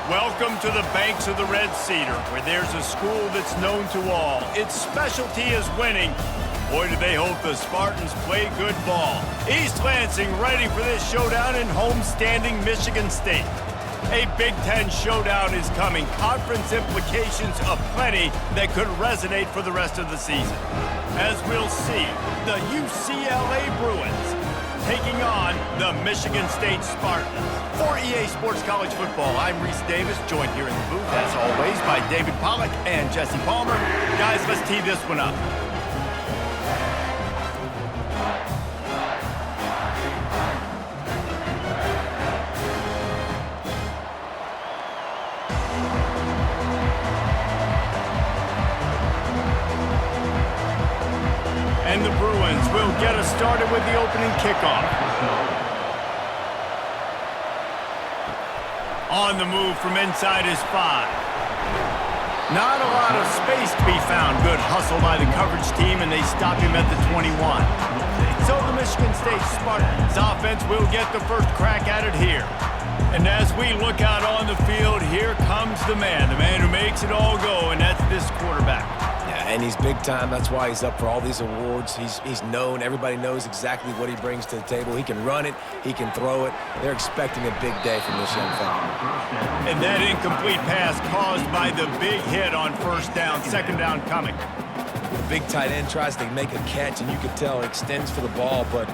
Welcome to the banks of the Red Cedar, where there's a school that's known to all. Its specialty is winning. Boy, do they hope the Spartans play good ball. East Lansing ready for this showdown in homestanding Michigan State. A Big Ten showdown is coming. Conference implications aplenty that could resonate for the rest of the season. As we'll see, the UCLA Bruins taking on the Michigan State Spartans. For EA Sports College Football, I'm Reese Davis, joined here in the booth, as always, by David Pollack and Jesse Palmer. Guys, let's tee this one up. And the Bruins will get us started with the opening kickoff. On the move from inside his 5. Not a lot of space to be found. Good hustle by the coverage team, and they stop him at the 21. So the Michigan State Spartans offense will get the first crack at it here. And as we look out on the field, here comes the man who makes it all go, and that's this quarterback. And he's big time. That's why he's up for all these awards. He's known. Everybody knows exactly what he brings to the table. He can run it. He can throw it. They're expecting a big day from this young fella. And that incomplete pass caused by the big hit on first down. Second down coming. The big tight end tries to make a catch, and you can tell it extends for the ball, but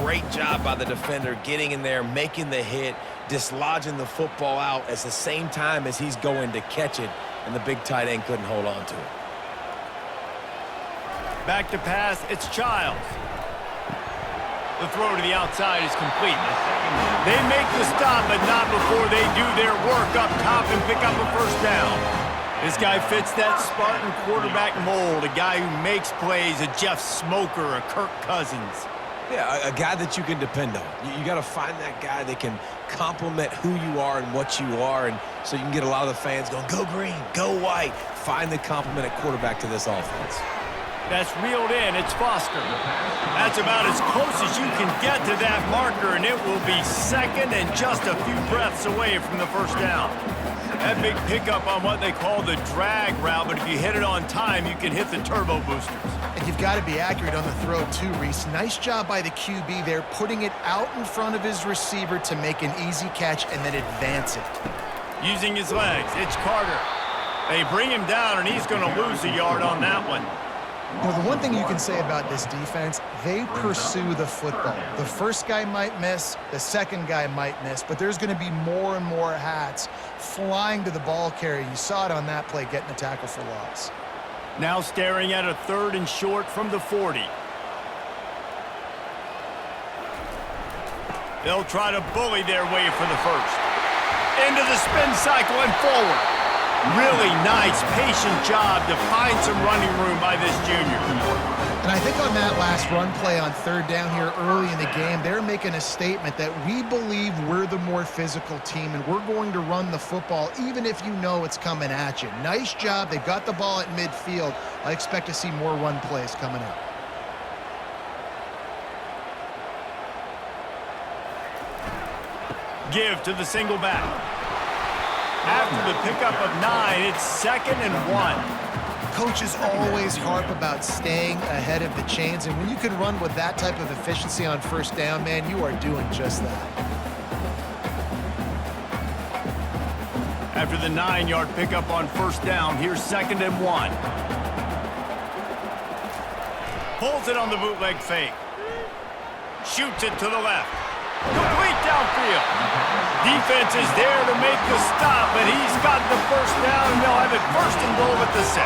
great job by the defender getting in there, making the hit, dislodging the football out at the same time as he's going to catch it, and the big tight end couldn't hold on to it. Back to pass, it's Childs. The throw to the outside is complete. They make the stop, but not before they do their work up top and pick up a first down. This guy fits that Spartan quarterback mold, a guy who makes plays, a Jeff Smoker, a Kirk Cousins. Yeah, a guy that you can depend on. You got to find that guy that can complement who you are and what you are, and so you can get a lot of the fans going, go green, go white. Find the complement at quarterback to this offense. That's reeled in. It's Foster. That's about as close as you can get to that marker, and it will be second and just a few breaths away from the first down. That big pickup on what they call the drag route, but if you hit it on time, you can hit the turbo boosters. And you've got to be accurate on the throw too, Reese. Nice job by the QB there, putting it out in front of his receiver to make an easy catch and then advance it. Using his legs, it's Carter. They bring him down, and he's going to lose a yard on that one. Well, the one thing you can say about this defense, they pursue the football. The first guy might miss, the second guy might miss, but there's going to be more and more hats flying to the ball carrier. You saw it on that play, getting the tackle for loss. Now staring at a 3rd and short from the 40. They'll try to bully their way for the first. Into the spin cycle and forward. Really nice, patient job to find some running room by this junior. And I think on that last run play on 3rd down here early in the game, they're making a statement that we believe we're the more physical team and we're going to run the football even if you know it's coming at you. Nice job. They got the ball at midfield. I expect to see more run plays coming up. Give to the single back. After the pickup of 9, it's 2nd and 1. Coaches always harp about staying ahead of the chains, and when you can run with that type of efficiency on first down, man, you are doing just that. After the 9-yard pickup on first down, here's 2nd and 1. Pulls it on the bootleg fake. Shoots it to the left. Complete downfield. Defense is there to make the stop, but he's got the first down, and they'll have it 1st and goal at the 6.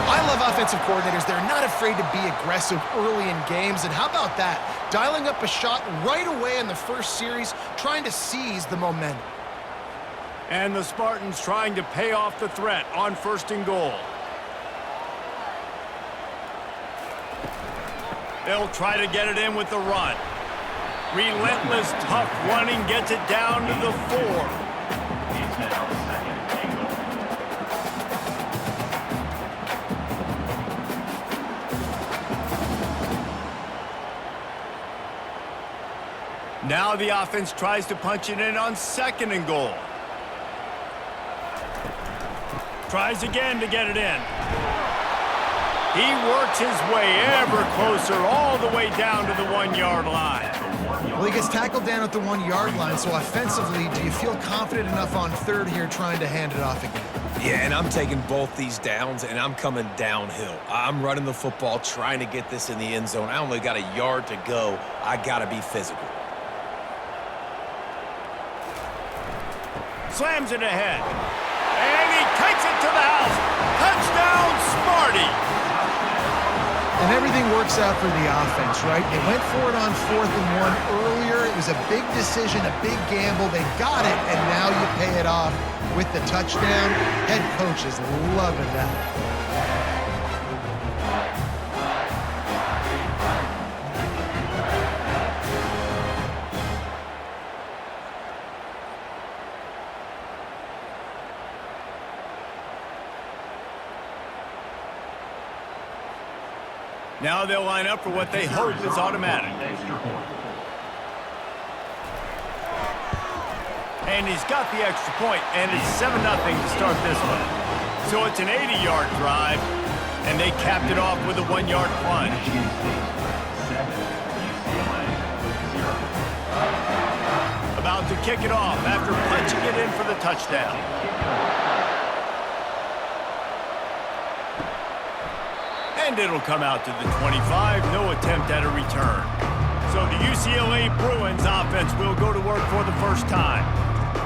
I love offensive coordinators. They're not afraid to be aggressive early in games, and how about that? Dialing up a shot right away in the first series, trying to seize the momentum. And the Spartans trying to pay off the threat on 1st and goal. They'll try to get it in with the run. Relentless, tough running gets it down to the 4. Now the offense tries to punch it in on 2nd and goal. Tries again to get it in. He works his way ever closer all the way down to the 1-yard line. Well, he gets tackled down at the 1-yard line, so offensively, do you feel confident enough on third here trying to hand it off again? Yeah, and I'm taking both these downs, and I'm coming downhill. I'm running the football, trying to get this in the end zone. I only got a yard to go. I got to be physical. Slams it ahead. And he takes it to the house. Touchdown, Smarty. And everything works out for the offense, right? They went for it on 4th and 1 earlier. It was a big decision, a big gamble. They got it, and now you pay it off with the touchdown. Head coach is loving that. Now they'll line up for what they hope is automatic. And he's got the extra point, and it's 7-0 to start this one. So it's an 80-yard drive, and they capped it off with a 1-yard plunge. About to kick it off after punching it in for the touchdown. And it'll come out to the 25, no attempt at a return. So the UCLA Bruins offense will go to work for the first time.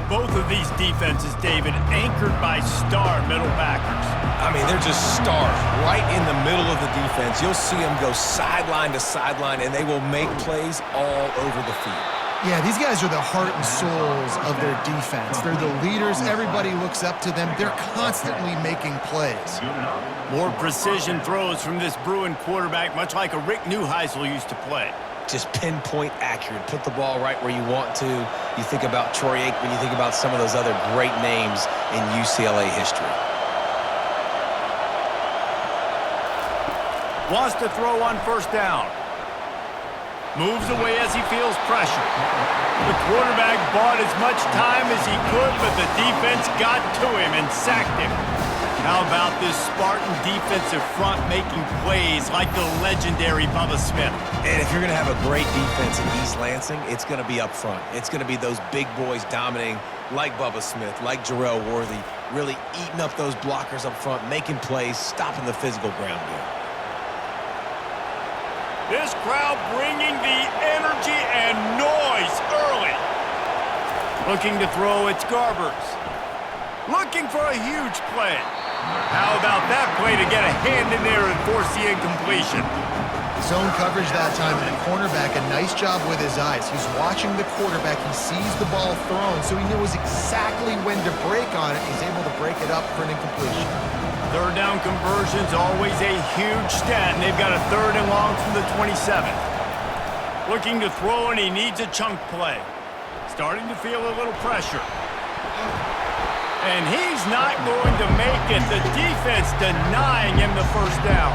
Both of these defenses, David, anchored by star middle backers. I mean, they're just stars right in the middle of the defense. You'll see them go sideline to sideline, and they will make plays all over the field. Yeah, these guys are the heart and souls of their defense. They're the leaders. Everybody looks up to them. They're constantly making plays. More precision throws from this Bruin quarterback, much like a Rick Neuheisel used to play. Just pinpoint accurate. Put the ball right where you want to. You think about Troy Aikman, you think about some of those other great names in UCLA history. Wants to throw on first down. Moves away as he feels pressure. The quarterback bought as much time as he could, but the defense got to him and sacked him. How about this Spartan defensive front making plays like the legendary Bubba Smith? And if you're going to have a great defense in East Lansing, it's going to be up front. It's going to be those big boys dominating like Bubba Smith, like Jarrell Worthy, really eating up those blockers up front, making plays, stopping the physical ground game. This crowd bringing the energy and noise early. Looking to throw, it's Garbers. Looking for a huge play. How about that play to get a hand in there and force the incompletion? Zone coverage that time, and the cornerback, a nice job with his eyes. He's watching the quarterback. He sees the ball thrown, so he knows exactly when to break on it. He's able to break it up for an incompletion. Third down conversion's always a huge stat, and they've got a 3rd and long from the 27. Looking to throw, and he needs a chunk play. Starting to feel a little pressure. And he's not going to make it. The defense denying him the first down.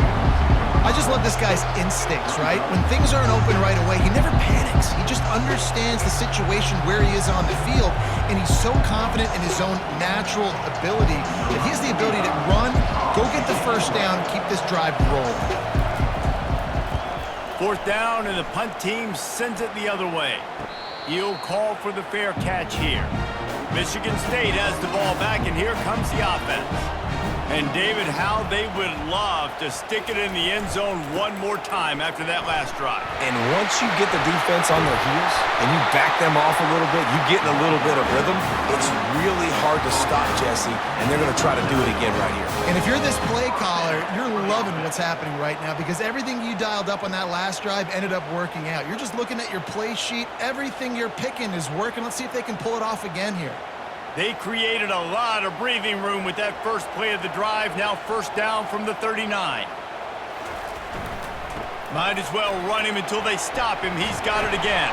I just love this guy's instincts, right? When things aren't open right away, he never panics. He just understands the situation where he is on the field, and he's so confident in his own natural ability that he has the ability to run, go get the first down, keep this drive rolling. 4th down, and the punt team sends it the other way. He'll call for the fair catch here. Michigan State has the ball back, and here comes the offense. And, David, how they would love to stick it in the end zone one more time after that last drive. And once you get the defense on their heels and you back them off a little bit, you get in a little bit of rhythm, it's really hard to stop, Jesse, and they're going to try to do it again right here. And if you're this play caller, you're loving what's happening right now because everything you dialed up on that last drive ended up working out. You're just looking at your play sheet. Everything you're picking is working. Let's see if they can pull it off again here. They created a lot of breathing room with that first play of the drive. Now 1st down from the 39. Might as well run him until they stop him. He's got it again.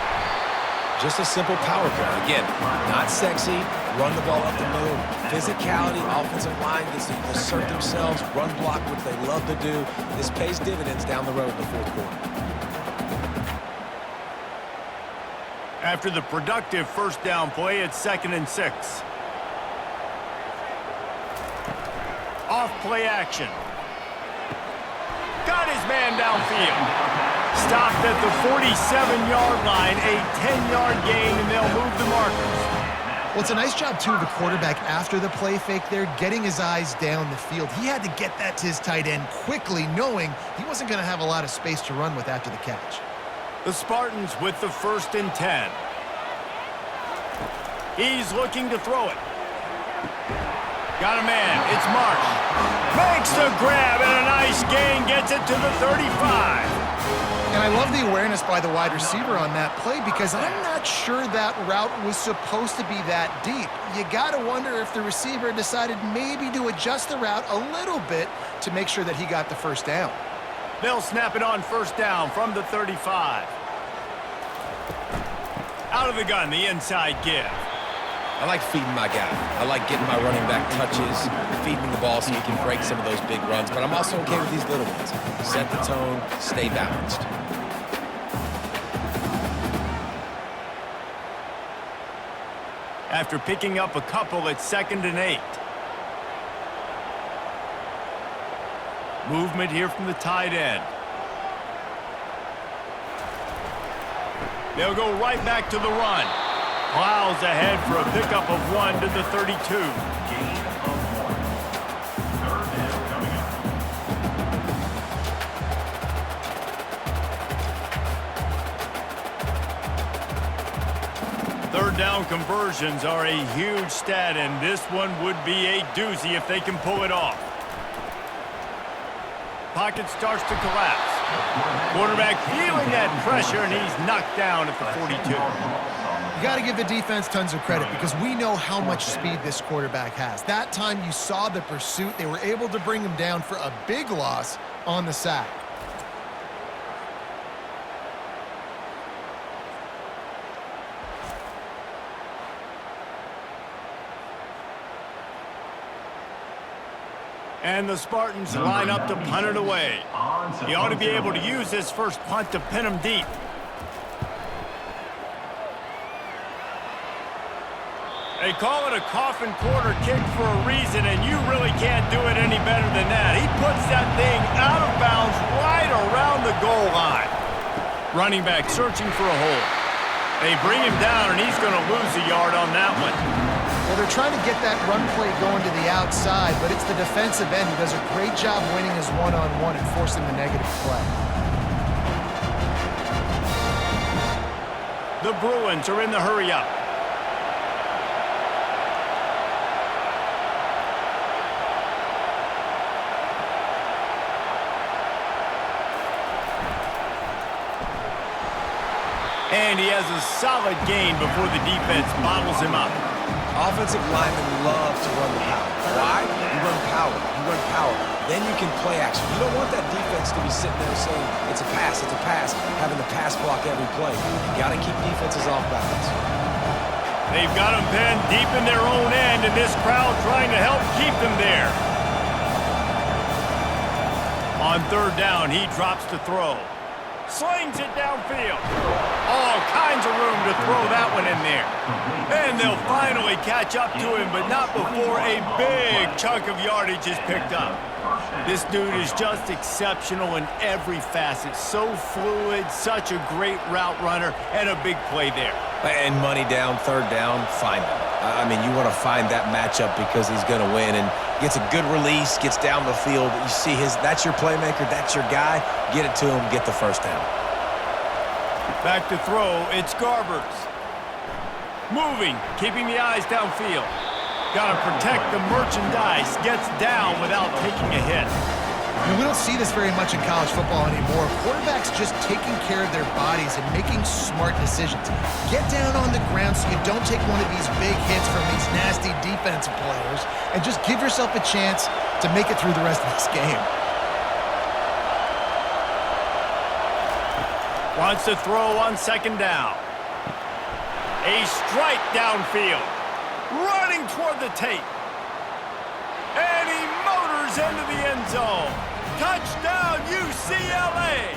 Just a simple power play. Again, not sexy. Run the ball up the middle. Physicality, offensive line gets to assert themselves, run block, which they love to do. This pays dividends down the road in the 4th quarter. After the productive 1st down play, it's 2nd and 6. Off play action. Got his man downfield. Stopped at the 47-yard line, a 10-yard gain, and they'll move the markers. Well, it's a nice job, too, of the quarterback after the play fake there, getting his eyes down the field. He had to get that to his tight end quickly, knowing he wasn't going to have a lot of space to run with after the catch. The Spartans with the 1st and 10. He's looking to throw it. Got a man. It's Marsh. Makes the grab, and a nice gain gets it to the 35. And I love the awareness by the wide receiver on that play because I'm not sure that route was supposed to be that deep. You got to wonder if the receiver decided maybe to adjust the route a little bit to make sure that he got the first down. They'll snap it on 1st down from the 35. Out of the gun, the inside give. I like feeding my guy. I like getting my running back touches, feeding him the ball so he can break some of those big runs. But I'm also okay with these little ones. Set the tone, stay balanced. After picking up a couple, it's 2nd and 8. Movement here from the tight end. They'll go right back to the run. Plows ahead for a pickup of 1 to the 32. Gain of 1. 3rd down coming up. Third down conversions are a huge stat, and this one would be a doozy if they can pull it off. Pocket starts to collapse. Quarterback feeling that pressure, and he's knocked down at the 42. You got to give the defense tons of credit because we know how much speed this quarterback has. That time you saw the pursuit. They were able to bring him down for a big loss on the sack. And the Spartans line up to punt it away. He ought to be able to use this first punt to pin him deep. They call it a coffin quarter kick for a reason, and you really can't do it any better than that. He puts that thing out of bounds right around the goal line. Running back searching for a hole. They bring him down, and he's going to lose a yard on that one. Well, they're trying to get that run play going to the outside, but it's the defensive end who does a great job winning his one-on-one and forcing the negative play. The Bruins are in the hurry-up. And he has a solid gain before the defense bottles him up. Offensive linemen love to run the power. Why? You run power. You run power. Then you can play action. You don't want that defense to be sitting there saying, it's a pass, having the pass block every play. You got to keep defenses off balance. They've got him pinned deep in their own end, and this crowd trying to help keep them there. On 3rd down, he drops to throw. Slings it downfield. All kinds of room to throw that one in there. And they'll finally catch up to him, but not before a big chunk of yardage is picked up. This dude is just exceptional in every facet. So fluid, such a great route runner, and a big play there. And money down, 3rd down, find him. I mean, you want to find that matchup because he's going to win and gets a good release, gets down the field. You see that's your playmaker, that's your guy. Get it to him, get the 1st down. Back to throw, it's Garbers. Moving, keeping the eyes downfield. Got to protect the merchandise, gets down without taking a hit. We don't see this very much in college football anymore. Quarterbacks just taking care of their bodies and making smart decisions. Get down on the ground so you don't take one of these big hits from these nasty defensive players and just give yourself a chance to make it through the rest of this game. Wants to throw on 2nd down. A strike downfield. Running toward the tape. And he motors into the end zone. Touchdown, UCLA!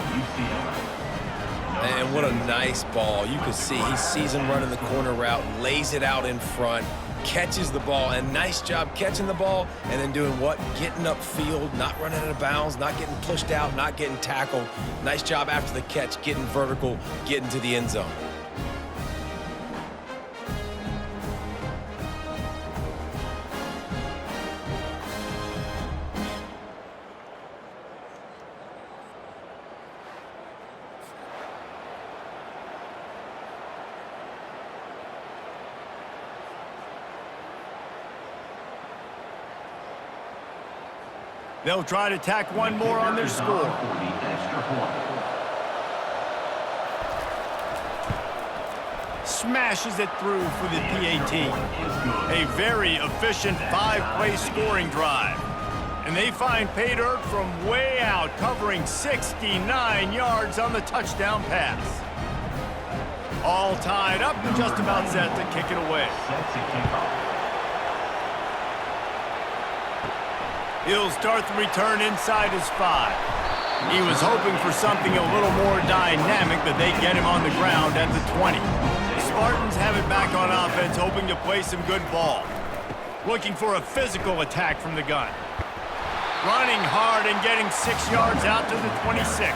And what a nice ball. You can see he sees him running the corner route, lays it out in front, catches the ball, and nice job catching the ball and then doing what? Getting upfield, not running out of bounds, not getting pushed out, not getting tackled. Nice job after the catch, getting vertical, getting to the end zone. They'll try to tack one more on their score. Smashes it through for the PAT. A very efficient 5-play scoring drive. And they find pay dirt from way out, covering 69 yards on the touchdown pass. All tied up and just about set to kick it away. He'll start the return inside his 5. He was hoping for something a little more dynamic, but they get him on the ground at the 20. The Spartans have it back on offense, hoping to play some good ball. Looking for a physical attack from the gun. Running hard and getting 6 yards out to the 26.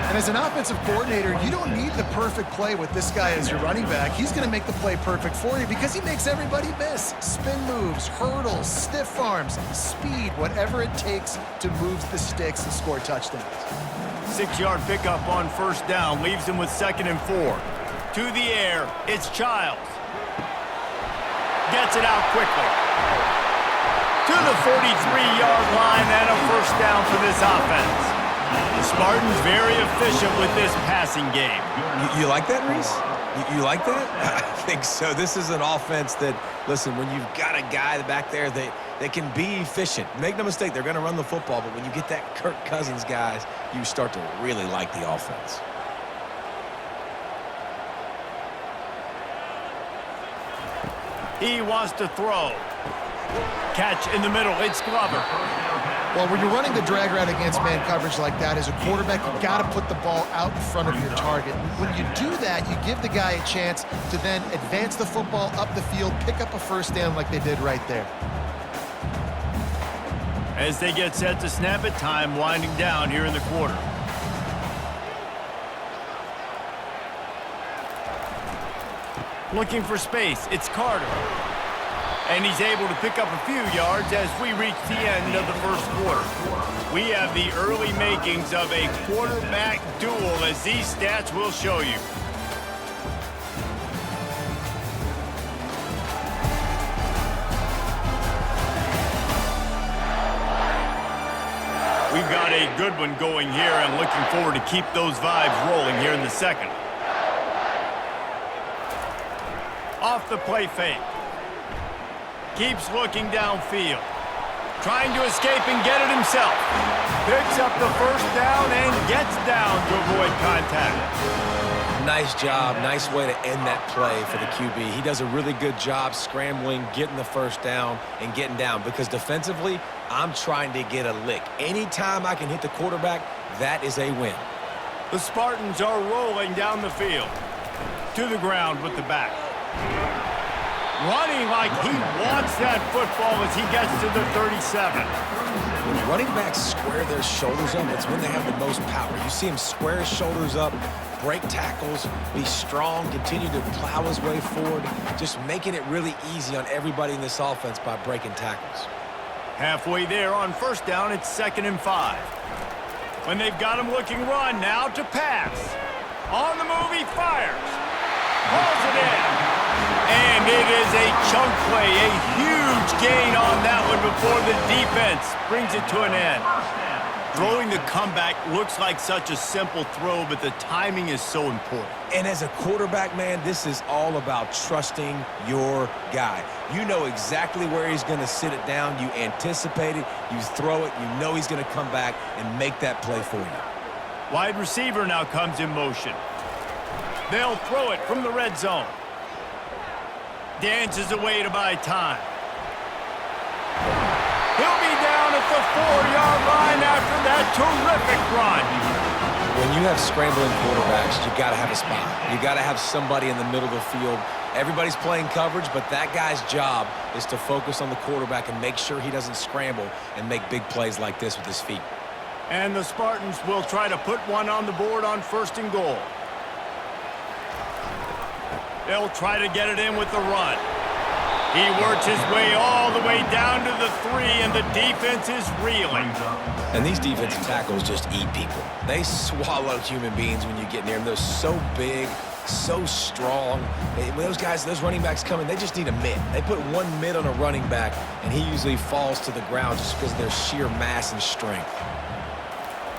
And as an offensive coordinator, you don't need the perfect play with this guy as your running back. He's going to make the play perfect for you because he makes everybody miss. Spin moves, hurdles, stiff arms, speed, whatever it takes to move the sticks and score touchdowns. 6-yard pickup on first down leaves him with 2nd and 4. To the air, it's Childs. Gets it out quickly. To the 43-yard line and a first down for this offense. The Spartans very efficient with this passing game. You like that, Reese? You like that? I think so. This is an offense that, listen, when you've got a guy back there that can be efficient, make no mistake, they're going to run the football, but when you get that Kirk Cousins guys, you start to really like the offense. He wants to throw. Catch in the middle. It's Glover. Well, when you're running the drag route against man coverage like that, as a quarterback, you've got to put the ball out in front of your target. When you do that, you give the guy a chance to then advance the football up the field, pick up a first down like they did right there. As they get set to snap it, time winding down here in the quarter. Looking for space. It's Carter. And he's able to pick up a few yards as we reach the end of the first quarter. We have the early makings of a quarterback duel, as these stats will show you. We've got a good one going here and looking forward to keep those vibes rolling here in the second. Off the play fake. Keeps looking downfield. Trying to escape and get it himself. Picks up the first down and gets down to avoid contact. Nice job. Nice way to end that play for the QB. He does a really good job scrambling, getting the first down, and getting down. Because defensively, I'm trying to get a lick. Anytime I can hit the quarterback, that is a win. The Spartans are rolling down the field. To the ground with the back. Running like he wants that football as he gets to the 37. When running backs square their shoulders up, it's when they have the most power. You see him square his shoulders up, break tackles, be strong, continue to plow his way forward, just making it really easy on everybody in this offense by breaking tackles. Halfway there on first down, it's 2nd and 5. When they've got him looking run, now to pass. On the move, he fires. Hauls it in. And it is a chunk play, a huge gain on that one before the defense brings it to an end. Throwing the comeback looks like such a simple throw, but the timing is so important. And as a quarterback, man, this is all about trusting your guy. You know exactly where he's going to sit it down. You anticipate it. You throw it. You know he's going to come back and make that play for you. Wide receiver now comes in motion. They'll throw it from the red zone. Dances away to buy time. He'll be down at the 4-yard line after that terrific run. When you have scrambling quarterbacks, you got to have a spot. You got to have somebody in the middle of the field, Everybody's playing coverage, but that guy's job is to focus on the quarterback and make sure he doesn't scramble and make big plays like this with his feet. And the Spartans will try to put one on the board on 1st and goal. They'll try to get it in with the run. He works his way all the way down to the 3, and the defense is reeling. And these defensive tackles just eat people. They swallow human beings when you get near them. They're so big, so strong. When those guys, those running backs come in, they just need a mid. They put one mid on a running back, and he usually falls to the ground just because of their sheer mass and strength.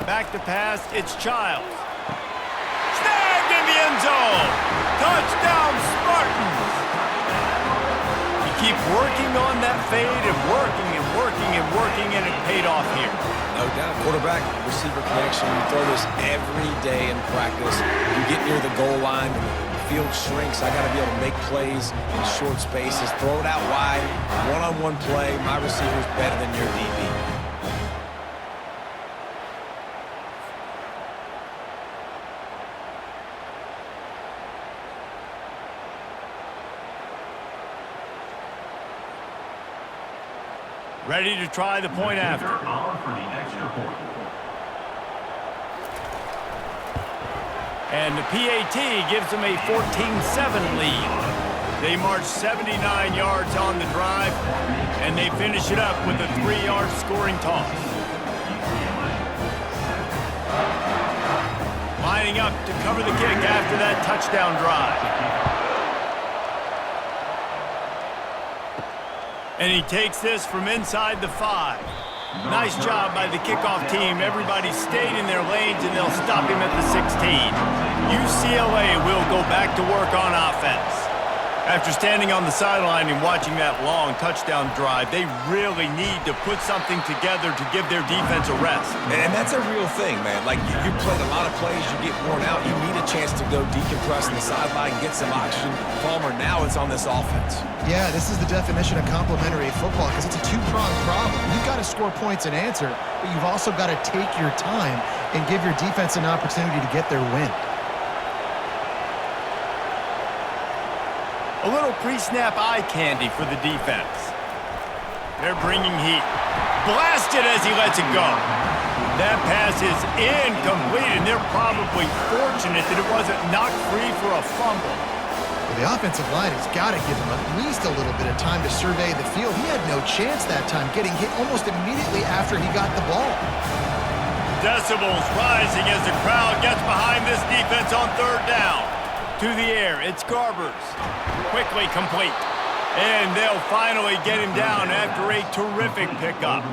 Back to pass, it's Childs. Snagged in the end zone. Touchdown, Spartans. Keep working on that fade and working and working and working, and it paid off here. No doubt. Quarterback, receiver connection. You throw this every day in practice. You get near the goal line, and the field shrinks. I got to be able to make plays in short spaces. Throw it out wide. One-on-one play. My receiver's better than your DB. Ready to try the point after. On for the extra point. And the PAT gives them a 14-7 lead. They march 79 yards on the drive, and they finish it up with a 3-yard scoring toss. Lining up to cover the kick after that touchdown drive. And he takes this from inside the 5. Nice job by the kickoff team. Everybody stayed in their lanes, and they'll stop him at the 16. UCLA will go back to work on offense. After standing on the sideline and watching that long touchdown drive, they really need to put something together to give their defense a rest. And that's a real thing, man. Like, you played a lot of plays, you get worn out, you need a chance to go decompress on the sideline, get some oxygen. Palmer, now it's on this offense. Yeah, this is the definition of complementary football because it's a two-pronged problem. You've got to score points and answer, but you've also got to take your time and give your defense an opportunity to get their win. A little pre-snap eye candy for the defense. They're bringing heat. Blasted as he lets it go. That pass is incomplete, and they're probably fortunate that it wasn't knocked free for a fumble. Well, the offensive line has got to give him at least a little bit of time to survey the field. He had no chance that time, getting hit almost immediately after he got the ball. Decibels rising as the crowd gets behind this defense on 3rd down. To the air, it's Garbers. Quickly complete. And they'll finally get him down after a terrific pickup.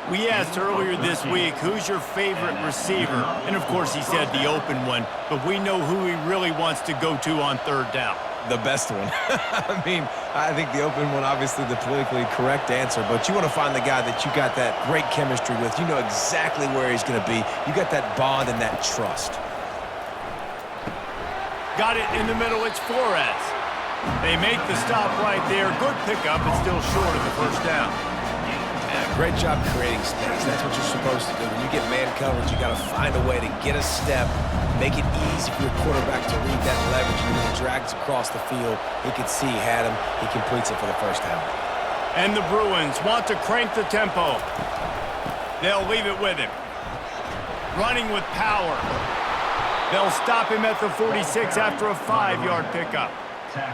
We asked earlier this week, who's your favorite receiver? And of course he said the open one, but we know who he really wants to go to on 3rd down. The best one. I mean, I think the open one, obviously the politically correct answer, but you want to find the guy that you got that great chemistry with. You know exactly where he's going to be. You got that bond and that trust. Got it in the middle, it's Flores. They make the stop right there. Good pickup, but still short of the 1st down. Yeah, great job creating space. That's what you're supposed to do. When you get man coverage, you got to find a way to get a step, make it easy for your quarterback to read that leverage. And when he drags across the field, he can see he had him. He completes it for the 1st down. And the Bruins want to crank the tempo. They'll leave it with him. Running with power. They'll stop him at the 46 after a 5-yard pickup.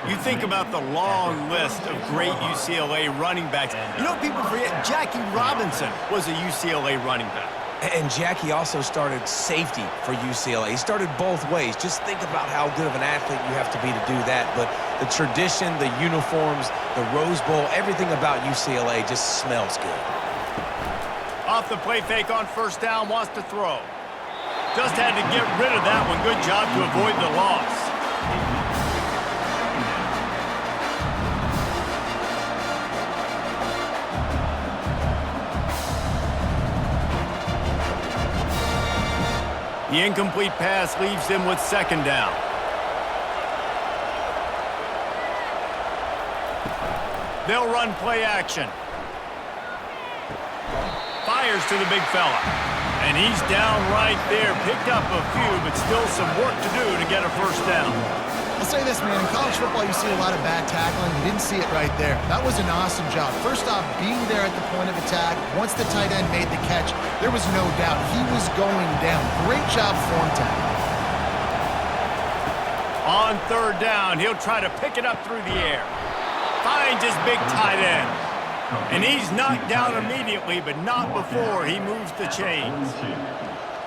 You think about the long list of great UCLA running backs. You know, people forget Jackie Robinson was a UCLA running back. And Jackie also started safety for UCLA. He started both ways. Just think about how good of an athlete you have to be to do that. But the tradition, the uniforms, the Rose Bowl, everything about UCLA just smells good. Off the play fake on 1st down, wants to throw. Just had to get rid of that one. Good job to avoid the loss. The incomplete pass leaves them with 2nd down. They'll run play action. Fires to the big fella. And he's down right there. Picked up a few, but still some work to do to get a 1st down. I'll say this, man. In college football, you see a lot of bad tackling. You didn't see it right there. That was an awesome job. First off, being there at the point of attack. Once the tight end made the catch, there was no doubt he was going down. Great job form tackle. On third down, he'll try to pick it up through the air. Finds his big tight end. And he's knocked down immediately, but not before he moves the chains.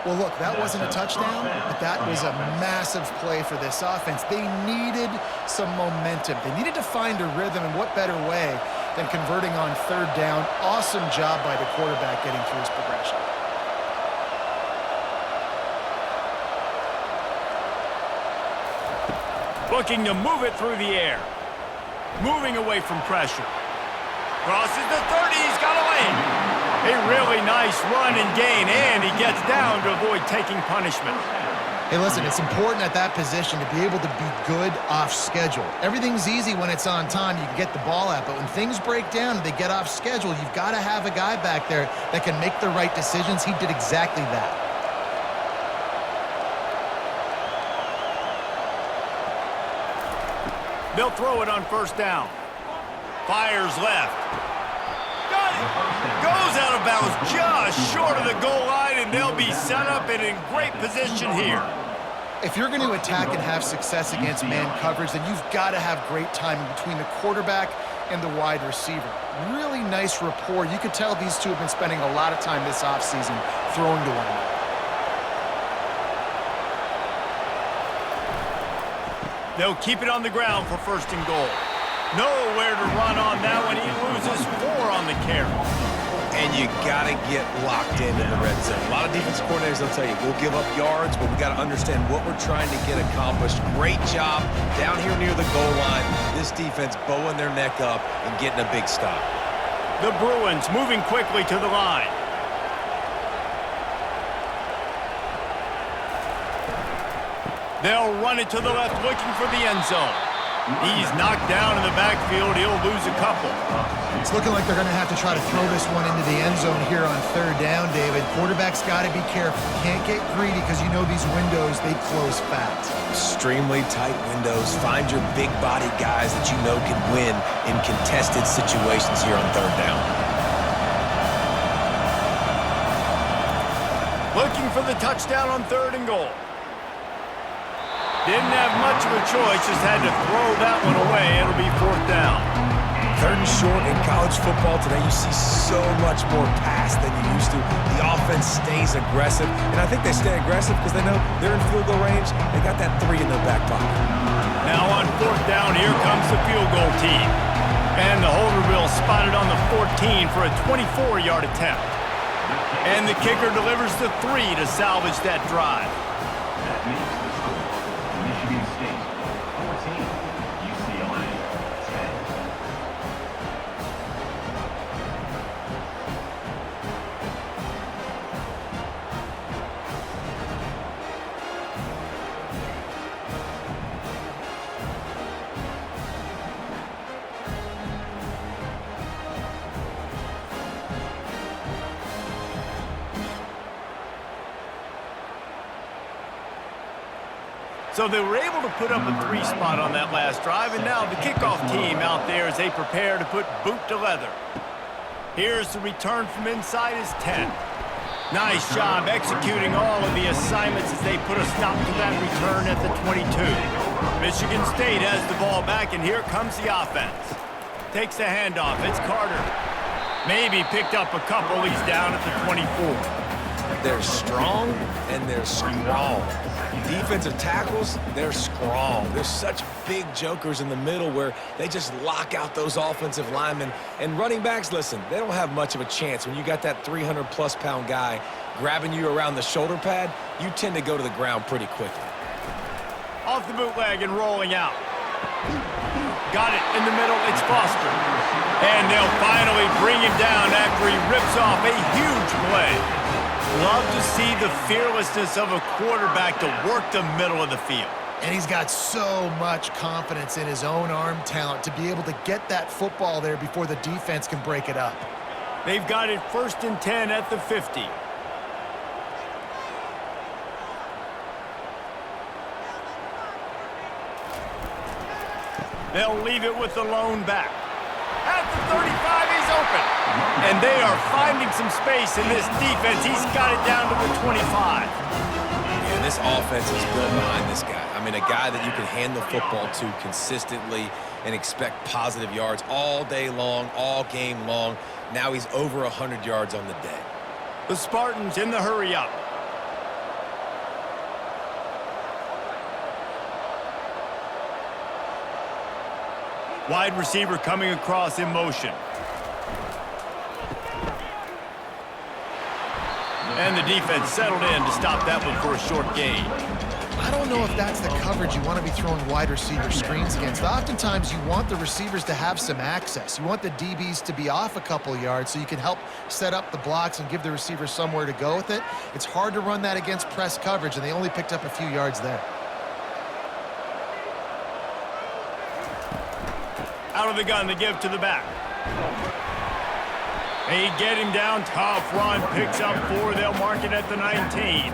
Well, look, that wasn't a touchdown, but that was a massive play for this offense. They needed some momentum. They needed to find a rhythm, and what better way than converting on third down. Awesome job by the quarterback getting through his progression. Looking to move it through the air. Moving away from pressure. Crosses the 30, he's got a lane. A really nice run and gain, and he gets down to avoid taking punishment. Hey, listen, it's important at that position to be able to be good off schedule. Everything's easy when it's on time. You can get the ball out, but when things break down and they get off schedule, you've got to have a guy back there that can make the right decisions. He did exactly that. They'll throw it on first down. Fires left. Got it. Goes out of bounds just short of the goal line, and they'll be set up and in great position here. If you're going to attack and have success against man coverage, then you've got to have great timing between the quarterback and the wide receiver. Really nice rapport. You could tell these two have been spending a lot of time this offseason throwing to one another. They'll keep it on the ground for first and goal. Nowhere to run on that one. He loses 4 on the carry. And you got to get locked into the red zone. A lot of defensive coordinators will tell you, we'll give up yards, but we got to understand what we're trying to get accomplished. Great job down here near the goal line. This defense bowing their neck up and getting a big stop. The Bruins moving quickly to the line. They'll run it to the left, looking for the end zone. He's knocked down in the backfield. He'll lose a couple. It's looking like they're going to have to try to throw this one into the end zone here on third down, David. Quarterback's got to be careful. Can't get greedy because you know these windows, they close fast. Extremely tight windows. Find your big body guys that you know can win in contested situations here on third down. Looking for the touchdown on third and goal. Didn't have much of a choice, just had to throw that one away. It'll be fourth down. Third and short in college football today, you see so much more pass than you used to. The offense stays aggressive, and I think they stay aggressive because they know they're in field goal range. They got that 3 in their back pocket. Now on fourth down, here comes the field goal team. And the holder will spot it on the 14 for a 24-yard attempt. And the kicker delivers the 3 to salvage that drive. That makes the score Michigan State 14, UCLA 10. So they were able to put up a 3 spot on that last drive, and now the kickoff team out there as they prepare to put boot to leather. Here's the return from inside his 10. Nice job executing all of the assignments as they put a stop to that return at the 22. Michigan State has the ball back, and here comes the offense. Takes the handoff. It's Carter. Maybe picked up a couple. He's down at the 24. They're strong, and they're strong. Defensive tackles, they're strong. There's such big jokers in the middle where they just lock out those offensive linemen. And running backs, listen, they don't have much of a chance. When you got that 300-plus pound guy grabbing you around the shoulder pad, you tend to go to the ground pretty quickly. Off the bootleg and rolling out. Got it in the middle. It's Foster. And they'll finally bring him down after he rips off a huge play. Love to see the fearlessness of a quarterback to work the middle of the field. And he's got so much confidence in his own arm talent to be able to get that football there before the defense can break it up. They've got it 1st and 10 at the 50. They'll leave it with the lone back. At the 35, he's open. And they are finding some space in this defense. He's got it down to the 25. And this offense is built behind this guy. I mean, a guy that you can hand the football to consistently and expect positive yards all day long, all game long. Now he's over 100 yards on the day. The Spartans in the hurry up. Wide receiver coming across in motion. And the defense settled in to stop that one for a short gain. I don't know if that's the coverage you want to be throwing wide receiver screens against. Oftentimes, you want the receivers to have some access. You want the DBs to be off a couple yards so you can help set up the blocks and give the receivers somewhere to go with it. It's hard to run that against press coverage, and they only picked up a few yards there. Out of the gun, they give to the back. They get him down, tough run, picks up 4. They'll mark it at the 19.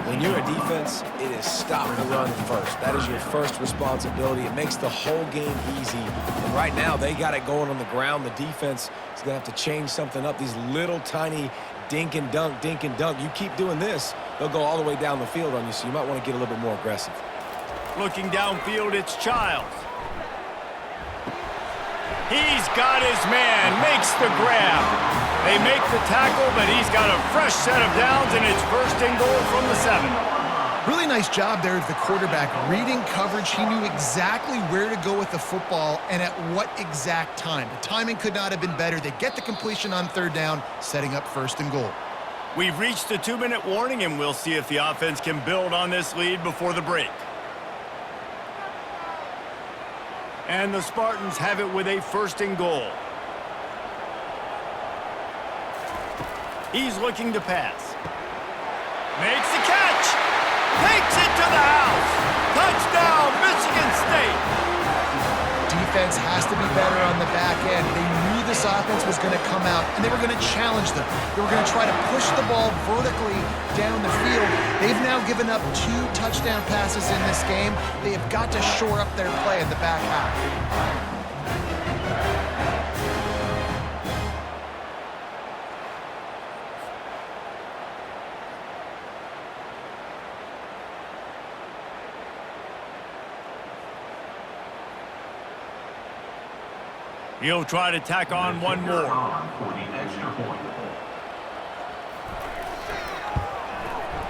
When you're a defense, it is stop the run first. That is your first responsibility. It makes the whole game easy. And right now, they got it going on the ground. The defense is going to have to change something up. These little tiny dink and dunk, dink and dunk. You keep doing this, they'll go all the way down the field on you, so you might want to get a little bit more aggressive. Looking downfield, it's Childs. He's got his man, makes the grab. They make the tackle, but he's got a fresh set of downs, and it's first and goal from the 7. Really nice job there of the quarterback. Reading coverage, he knew exactly where to go with the football and at what exact time. The timing could not have been better. They get the completion on 3rd down, setting up first and goal. We've reached the 2-minute warning, and we'll see if the offense can build on this lead before the break. And the Spartans have it with a first and goal. He's looking to pass. Makes the catch. Takes it to the house. Touchdown, Michigan State. Defense has to be better on the back end. They knew this offense was going to come out, and they were going to challenge them. They were going to try to push the ball vertically down the field. They've now given up 2 touchdown passes in this game. They have got to shore up their play in the back half. He'll try to tack on one more.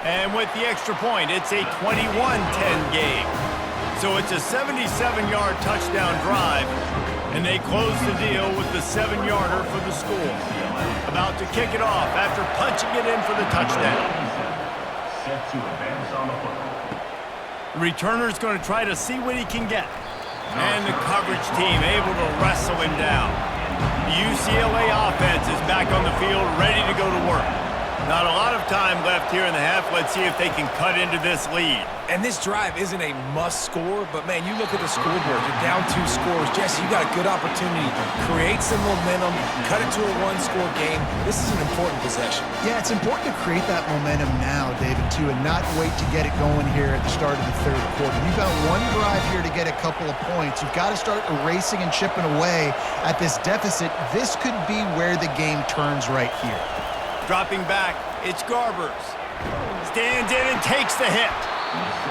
And with the extra point, it's a 21-10 game. So it's a 77-yard touchdown drive, and they close the deal with the 7-yarder for the score. About to kick it off after punching it in for the touchdown. Set to advance on the football. The returner's going to try to see what he can get. And the coverage team able to wrestle him down. The UCLA offense is back on the field, ready to go to work. Not a lot of time left here in the half. Let's see if they can cut into this lead. And this drive isn't a must score, but man, you look at the scoreboard, you're down 2 scores. Jesse, you got a good opportunity. Create some momentum, cut it to a 1-score game. This is an important possession. Yeah, it's important to create that momentum now, David, too, and not wait to get it going here at the start of the 3rd quarter. You've got 1 drive here to get a couple of points. You've got to start erasing and chipping away at this deficit. This could be where the game turns right here. Dropping back, it's Garbers. Stands in and takes the hit.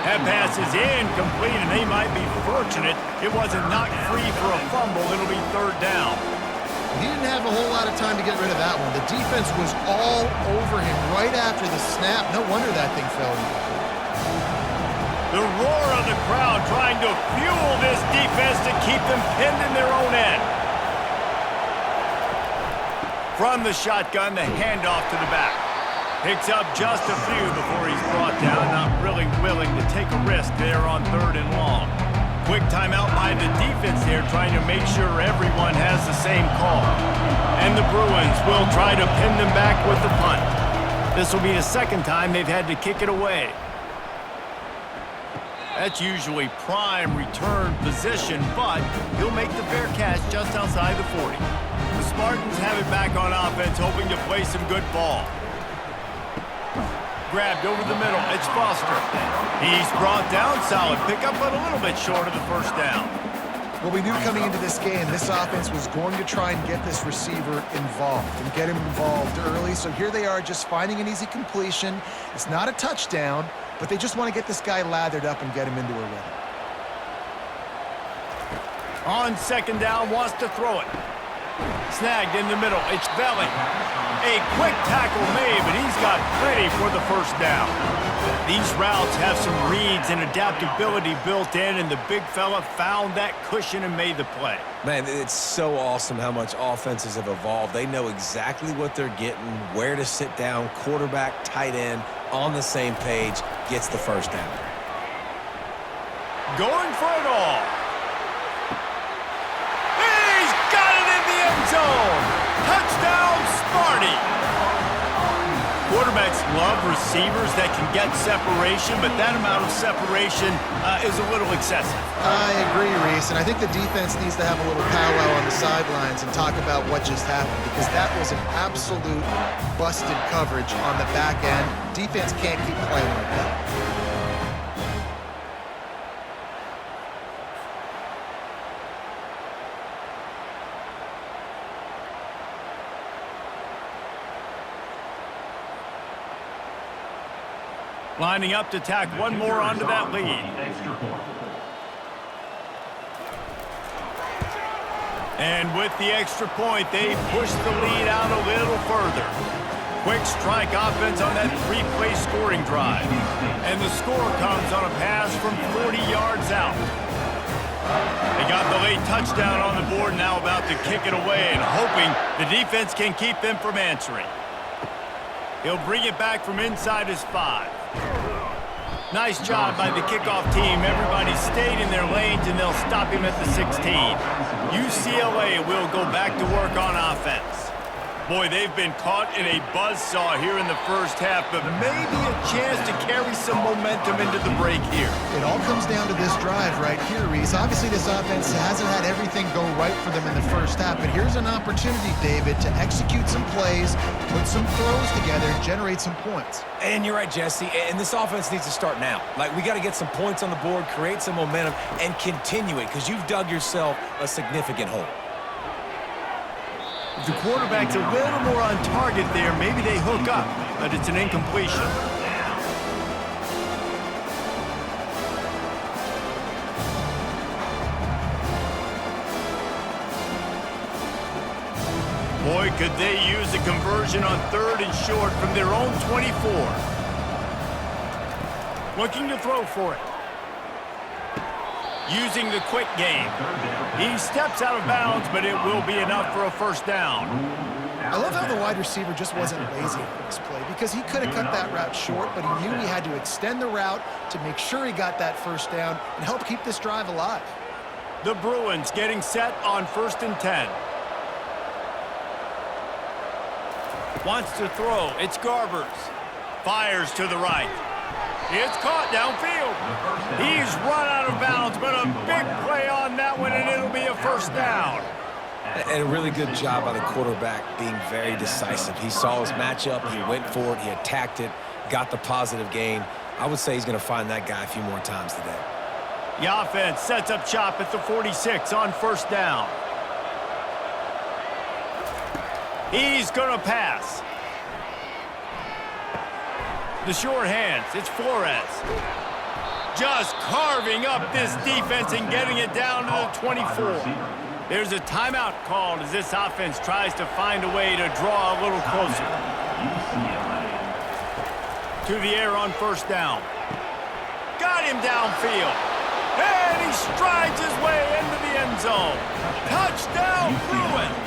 That pass is incomplete, and they might be fortunate it wasn't knocked free for a fumble. It'll be 3rd down. He didn't have a whole lot of time to get rid of that one. The defense was all over him right after the snap. No wonder that thing fell in. The roar of the crowd trying to fuel this defense to keep them pinned in their own end. From the shotgun, the handoff to the back. Picks up just a few before he's brought down, not really willing to take a risk there on 3rd and long. Quick timeout by the defense there, trying to make sure everyone has the same call. And the Bruins will try to pin them back with the punt. This will be the 2nd time they've had to kick it away. That's usually prime return position, but he'll make the fair catch just outside the 40. The Spartans have it back on offense, hoping to play some good ball. Grabbed over the middle, it's Foster. He's brought down, solid pickup, but a little bit short of the 1st down. Well, we knew coming into this game, this offense was going to try and get this receiver involved and get him involved early. So here they are just finding an easy completion. It's not a touchdown, but they just want to get this guy lathered up and get him into a rhythm. On second down, wants to throw it. Snagged in the middle. It's Belly. A quick tackle made, but he's got plenty for the first down. These routes have some reads and adaptability built in, and the big fella found that cushion and made the play. Man, it's so awesome how much offenses have evolved. They know exactly what they're getting, where to sit down, quarterback, tight end, on the same page, gets the first down. Going for it all. He's got it in the end zone. Touchdown, Sparty. Quarterbacks love receivers that can get separation, but that amount of separation is a little excessive. I agree, Reese, and I think the defense needs to have a little powwow on the sidelines and talk about what just happened, because that was an absolute busted coverage on the back end. Defense can't keep playing like that. Lining up to tack one more onto that lead. And with the extra point, they push the lead out a little further. Quick strike offense on that three-play scoring drive. And the score comes on a pass from 40 yards out. They got the late touchdown on the board, now about to kick it away and hoping the defense can keep them from answering. He'll bring it back from inside his 5. Nice job by the kickoff team. Everybody stayed in their lanes, and they'll stop him at the 16. UCLA will go back to work on offense. Boy, they've been caught in a buzzsaw here in the first half, but maybe a chance to carry some momentum into the break here. It all comes down to this drive right here, Reese. Obviously, this offense hasn't had everything go right for them in the first half, but here's an opportunity, David, to execute some plays, put some throws together, and generate some points. And you're right, Jesse, and this offense needs to start now. Like, we got to get some points on the board, create some momentum, and continue it, because you've dug yourself a significant hole. If the quarterback's a little more on target there, maybe they hook up, but it's an incompletion. Boy, could they use a conversion on 3rd and short from their own 24. Looking to throw for it. Using the quick game. He steps out of bounds, but it will be enough for a first down. I love how the wide receiver just wasn't lazy on this play, because he could have cut that route short, but he knew he had to extend the route to make sure he got that first down and help keep this drive alive. The Bruins getting set on 1st and 10. Wants to throw. It's Garbers. Fires to the right. It's caught downfield. He's run out of bounds, but a big play on that one, and it'll be a first down. And a really good job by the quarterback being very decisive. He saw his matchup, he went for it, he attacked it, got the positive gain. I would say he's going to find that guy a few more times today. The offense sets up shop at the 46 on first down. He's going to pass. The short hands, it's Flores. Just carving up this defense and getting it down to the 24. There's a timeout called as this offense tries to find a way to draw a little closer. To the air on first down. Got him downfield. And he strides his way into the end zone. Touchdown, Bruins.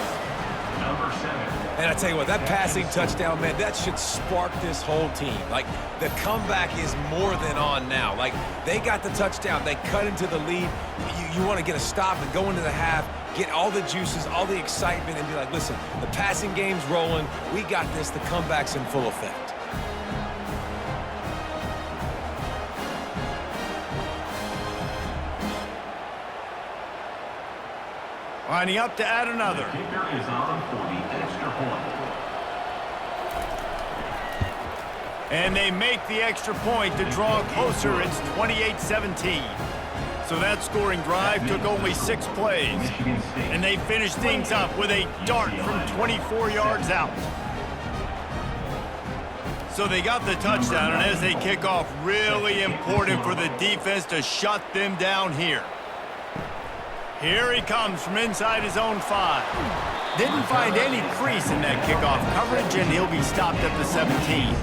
And I tell you what, that passing touchdown, man, that should spark this whole team. Like, the comeback is more than on now. Like, they got the touchdown. They cut into the lead. You want to get a stop and go into the half, get all the juices, all the excitement, and be like, listen, the passing game's rolling. We got this. The comeback's in full effect. Lining up to add another. Kicker is on for the extra point. And they make the extra point to draw closer. It's 28-17. So that scoring drive took only 6 plays. And they finished things up with a dart from 24 yards out. So they got the touchdown, and as they kick off, really important for the defense to shut them down here. Here he comes from inside his own 5. Didn't find any crease in that kickoff coverage, and he'll be stopped at the 17.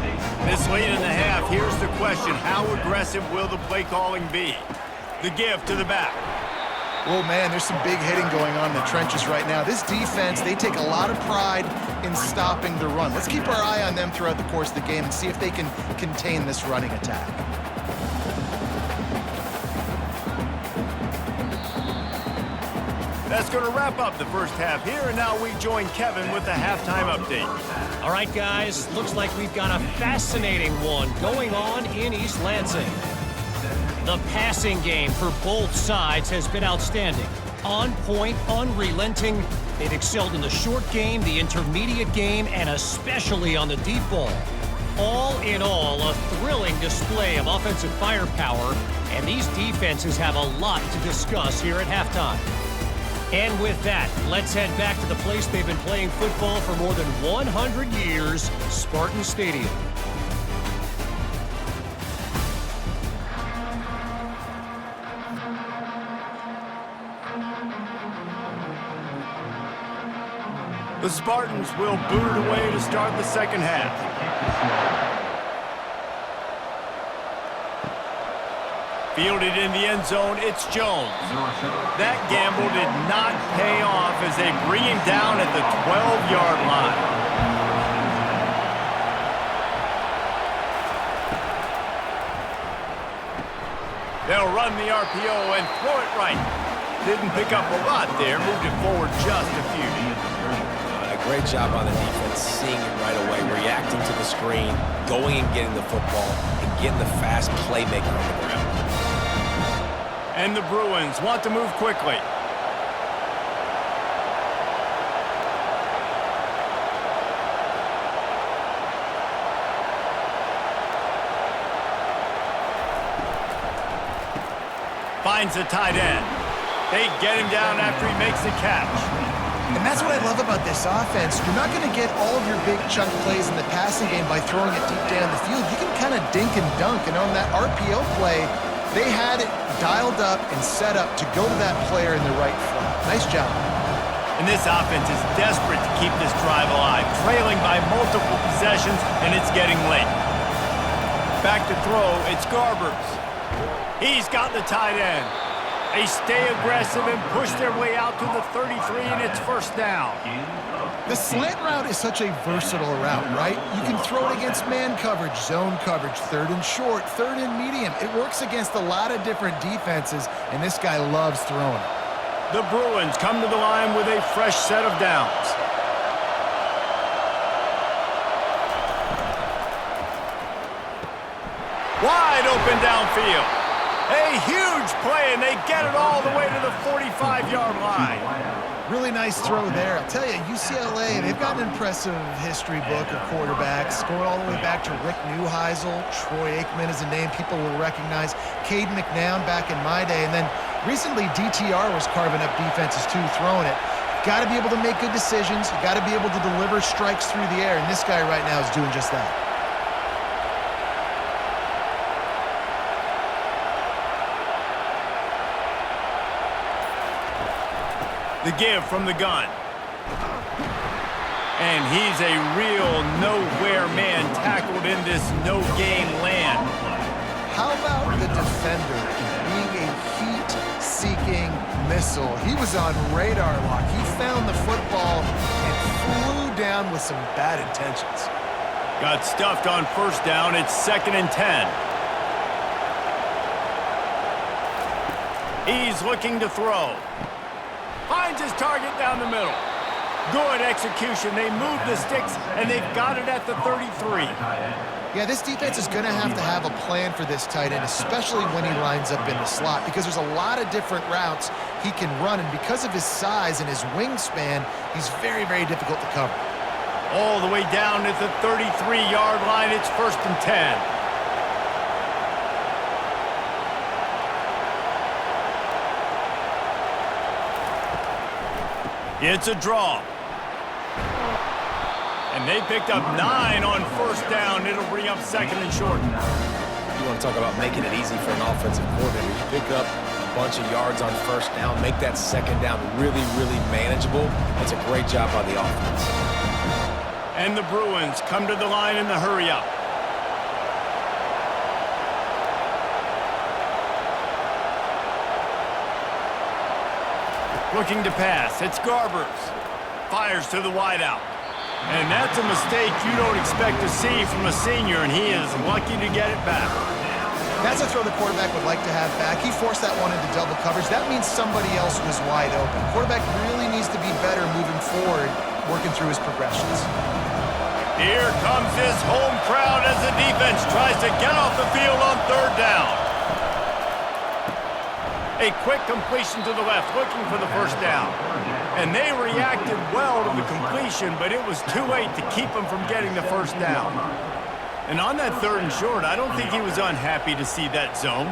This late in the half, here's the question: how aggressive will the play calling be? The give to the back. Oh, man, there's some big hitting going on in the trenches right now. This defense, they take a lot of pride in stopping the run. Let's keep our eye on them throughout the course of the game and see if they can contain this running attack. That's going to wrap up the first half here, and now we join Kevin with the halftime update. All right, guys, looks like we've got a fascinating one going on in East Lansing. The passing game for both sides has been outstanding. On point, unrelenting. They've excelled in the short game, the intermediate game, and especially on the deep ball. All in all, a thrilling display of offensive firepower, and these defenses have a lot to discuss here at halftime. And with that, let's head back to the place they've been playing football for more than 100 years, Spartan Stadium. The Spartans will boot it away to start the second half. Fielded in the end zone, it's Jones. That gamble did not pay off as they bring him down at the 12-yard line. They'll run the RPO and throw it right. Didn't pick up a lot there, moved it forward just a few. A great job on the defense, seeing it right away, reacting to the screen, going and getting the football, and getting the fast playmaker on the ground. And the Bruins want to move quickly. Finds the tight end. They get him down after he makes the catch. And that's what I love about this offense. You're not going to get all of your big chunk plays in the passing game by throwing it deep down the field. You can kind of dink and dunk. And on that RPO play, they had it dialed up and set up to go to that player in the right flat. Nice job. And this offense is desperate to keep this drive alive, trailing by multiple possessions, and it's getting late. Back to throw, it's Garbers. He's got the tight end. They stay aggressive and push their way out to the 33, and it's first down. The slant route is such a versatile route, right? You can throw it against man coverage, zone coverage, third and short, third and medium. It works against a lot of different defenses, and this guy loves throwing it. The Bruins come to the line with a fresh set of downs. Wide open downfield. A huge play, and they get it all the way to the 45-yard line. Really nice throw there. I'll tell you, UCLA, they've got an impressive history book of quarterbacks, going all the way back to Rick Neuheisel. Troy Aikman is a name people will recognize. Cade McNown back in my day. And then recently, DTR was carving up defenses too, throwing it. Got to be able to make good decisions. Got to be able to deliver strikes through the air, and this guy right now is doing just that. The give from the gun. And he's a real nowhere man tackled in this no-game land. How about the defender being a heat-seeking missile? He was on radar lock. He found the football and flew down with some bad intentions. Got stuffed on first down. It's 2nd and 10. He's looking to throw. Finds his target down the middle. Good execution. They move the sticks, and they've got it at the 33. Yeah, this defense is going to have a plan for this tight end, especially when he lines up in the slot, because there's a lot of different routes he can run, and because of his size and his wingspan, he's very, very difficult to cover. All the way down at the 33-yard line. It's 1st and 10. It's a draw. And they picked up 9 on first down. It'll bring up second and short. You want to talk about making it easy for an offensive coordinator. You pick up a bunch of yards on first down, make that second down really, really manageable. That's a great job by the offense. And the Bruins come to the line in the hurry-up. Looking to pass. It's Garbers. Fires to the wideout. And that's a mistake you don't expect to see from a senior, and he is lucky to get it back. That's a throw the quarterback would like to have back. He forced that one into double coverage. That means somebody else was wide open. Quarterback really needs to be better moving forward, working through his progressions. Here comes his home crowd as the defense tries to get off the field on third down. A quick completion to the left, looking for the first down. And they reacted well to the completion, but it was too late to keep them from getting the first down. And on that third and short, I don't think he was unhappy to see that zone.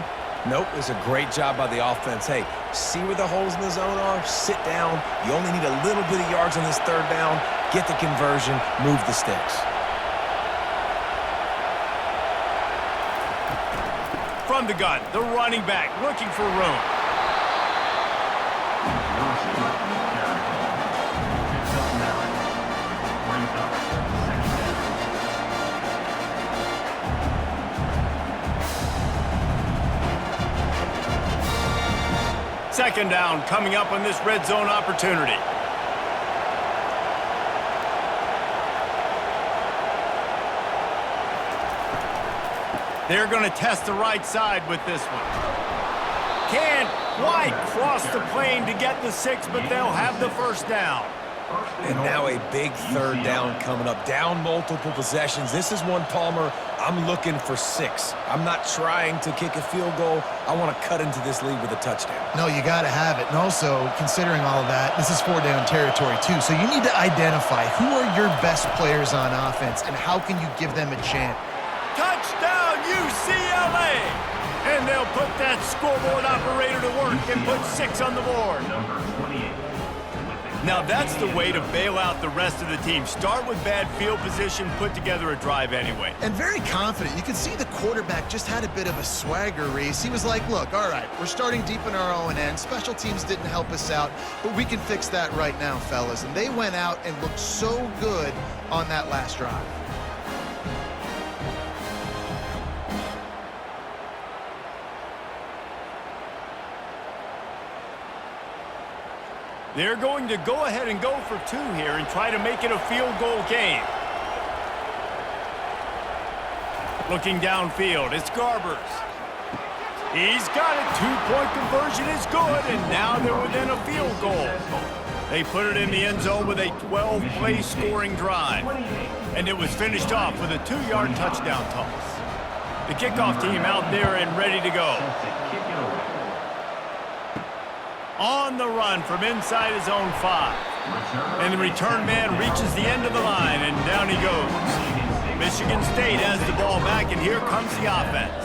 Nope, it was a great job by the offense. Hey, see where the holes in the zone are? Sit down. You only need a little bit of yards on this third down. Get the conversion, move the sticks. From the gun, the running back looking for room. Second down coming up on this red zone opportunity. They're going to test the right side with this one. Can't quite cross the plane to get the 6, but they'll have the first down. And now a big third down coming up. Down multiple possessions. This is one, Palmer, I'm looking for 6. I'm not trying to kick a field goal. I want to cut into this lead with a touchdown. No, you got to have it. And also, considering all of that, this is 4-down territory too. So you need to identify who are your best players on offense and how can you give them a chance. Touchdown, UCLA! And they'll put that scoreboard operator to work and put 6 on the board. Now that's the way to bail out the rest of the team. Start with bad field position, put together a drive anyway. And very confident. You can see the quarterback just had a bit of a swagger race. He was like, look, all right, we're starting deep in our own end. Special teams didn't help us out, but we can fix that right now, fellas. And they went out and looked so good on that last drive. They're going to go ahead and go for 2 here and try to make it a field goal game. Looking downfield, it's Garbers. He's got it. 2-point conversion is good, and now they're within a field goal. They put it in the end zone with a 12-play scoring drive. And it was finished off with a 2-yard touchdown toss. The kickoff team out there and ready to go. On the run from inside his own 5. And the return man reaches the end of the line, and down he goes. Michigan State has the ball back, and here comes the offense.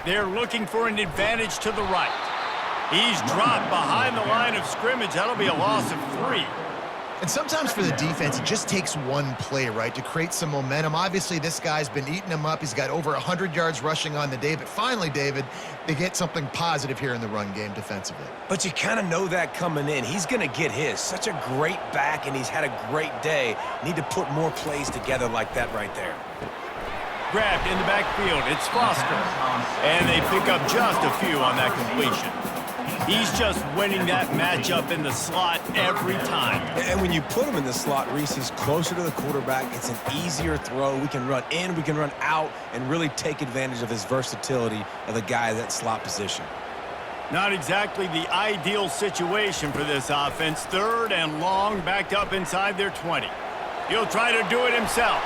They're looking for an advantage to the right. He's dropped behind the line of scrimmage. That'll be a loss of 3. And sometimes for the defense, it just takes one play, right, to create some momentum. Obviously, this guy's been eating them up. He's got over 100 yards rushing on the day. But finally, David, they get something positive here in the run game defensively. But you kind of know that coming in. He's going to get his. Such a great back, and he's had a great day. Need to put more plays together like that right there. Grabbed in the backfield. It's Foster. And they pick up just a few on that completion. He's just winning that matchup in the slot every time. And when you put him in the slot, Reese, he's closer to the quarterback. It's an easier throw. We can run in, we can run out, and really take advantage of his versatility of the guy in that slot position. Not exactly the ideal situation for this offense. 3rd and long, backed up inside their 20. He'll try to do it himself.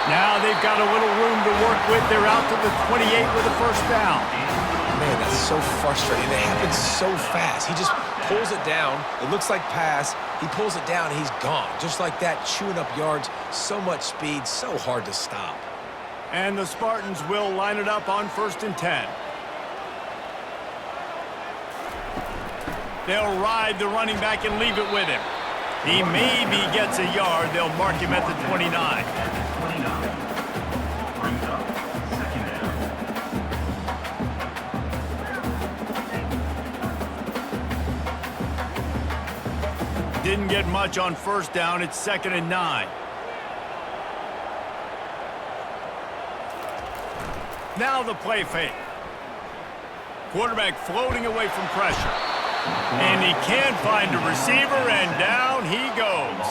Now they've got a little room to work with. They're out to the 28 with a first down. Man, that's so frustrating. It happens so fast. He just pulls it down. It looks like pass. He pulls it down, and he's gone. Just like that, chewing up yards. So much speed, so hard to stop. And the Spartans will line it up on 1st and 10. They'll ride the running back and leave it with him. He maybe gets a yard. They'll mark him at the 29. Brings up second down. Didn't get much on first down. It's 2nd and 9. Now the play fake. Quarterback floating away from pressure. And he can't find a receiver, and down he goes.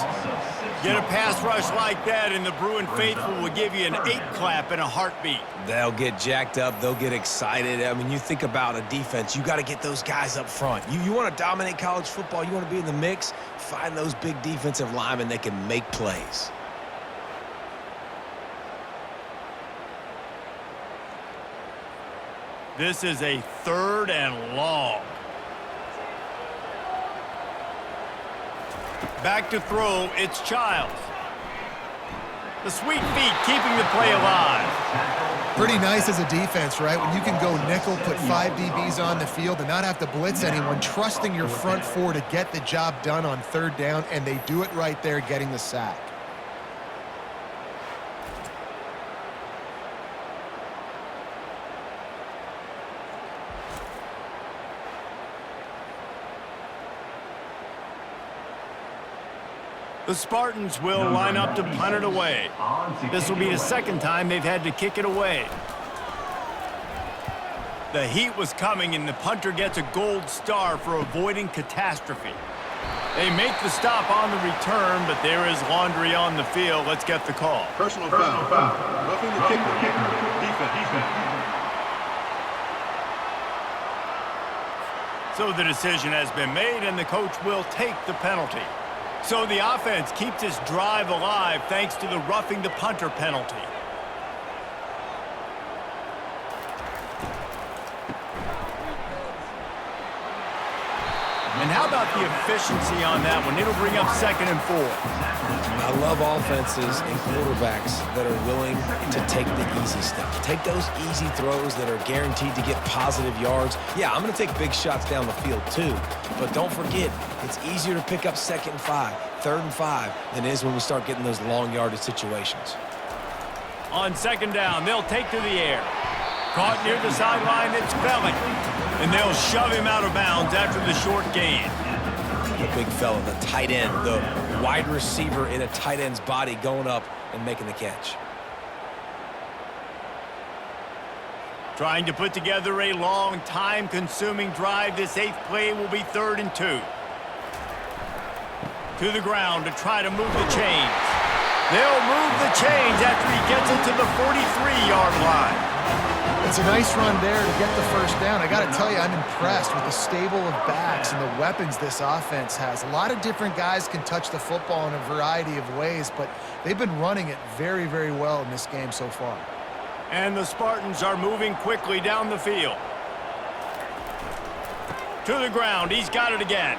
Get a pass rush like that, and the Bruin faithful will give you an 8-clap and a heartbeat. They'll get jacked up. They'll get excited. I mean, you think about a defense. You got to get those guys up front. You want to dominate college football. You want to be in the mix. Find those big defensive linemen that can make plays. This is a 3rd and long. Back to throw, it's Childs. The sweet feet keeping the play alive. Pretty nice as a defense, right? When you can go nickel, put 5 DBs on the field and not have to blitz anyone, trusting your front 4 to get the job done on 3rd down, and they do it right there, getting the sack. The Spartans will line up to punt it away. This will be the 2nd time they've had to kick it away. The heat was coming, and the punter gets a gold star for avoiding catastrophe. They make the stop on the return, but there is laundry on the field. Let's get the call. Personal foul. Roughing the kicker. Defense. So the decision has been made, and the coach will take the penalty. So the offense keeps this drive alive thanks to the roughing the punter penalty. And how about the efficiency on that one? It'll bring up 2nd and 4. I love offenses and quarterbacks that are willing to take the easy stuff. Take those easy throws that are guaranteed to get positive yards. Yeah, I'm going to take big shots down the field too. But don't forget, it's easier to pick up 2nd and 5, 3rd and 5 than it is when we start getting those long yardage situations. On 2nd down, they'll take to the air. Caught near the sideline, it's Belling. And they'll shove him out of bounds after the short gain. The big fella, the tight end, the wide receiver in a tight end's body going up and making the catch. Trying to put together a long, time-consuming drive. This 8th play will be 3rd and 2. To the ground to try to move the chains. They'll move the chains after he gets it to the 43-yard line. It's a nice run there to get the 1st down. I got to tell you, I'm impressed with the stable of backs and the weapons this offense has. A lot of different guys can touch the football in a variety of ways, but they've been running it very, very well in this game so far. And the Spartans are moving quickly down the field. To the ground. He's got it again.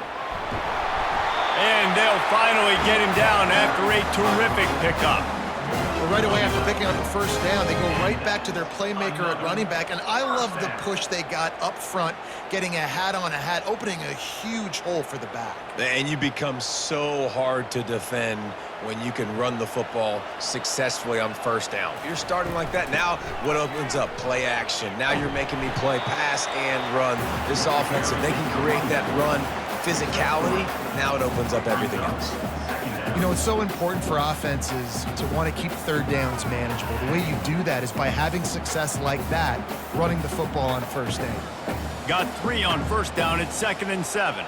And they'll finally get him down after a terrific pickup. Well, right away after picking up the 1st down, they go right back to their playmaker at running back. And I love the push they got up front, getting a hat on a hat, opening a huge hole for the back. And you become so hard to defend when you can run the football successfully on 1st down. If you're starting like that, now what opens up? Play action. Now you're making me play pass and run. This offense, if they can create that run physicality, now it opens up everything else. You know, it's so important for offenses to want to keep 3rd downs manageable. The way you do that is by having success like that, running the football on 1st down. Got 3 on 1st down. It's 2nd and 7.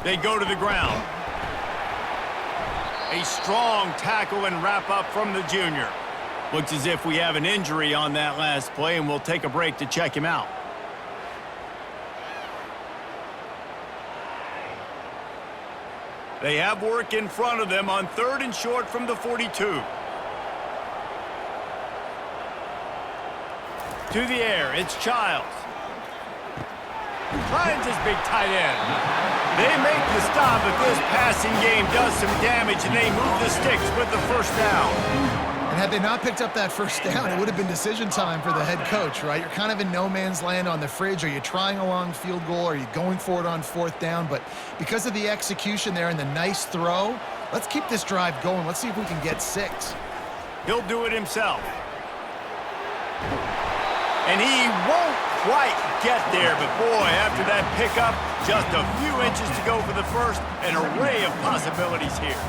They go to the ground. A strong tackle and wrap up from the junior. Looks as if we have an injury on that last play, and we'll take a break to check him out. They have work in front of them on 3rd and short from the 42. To the air, it's Childs. Finds his big tight end. They make the stop, but this passing game does some damage, and they move the sticks with the 1st down. And And had they not picked up that first down, it would have been decision time for the head coach, right? You're kind of in no man's land on the fridge. Are you trying a long field goal? Are you going for it on 4th down? But because of the execution there and the nice throw, let's keep this drive going. Let's see if we can get 6. He'll do it himself. And he won't quite get there, but boy, after that pickup, just a few inches to go for the first, an array of possibilities here.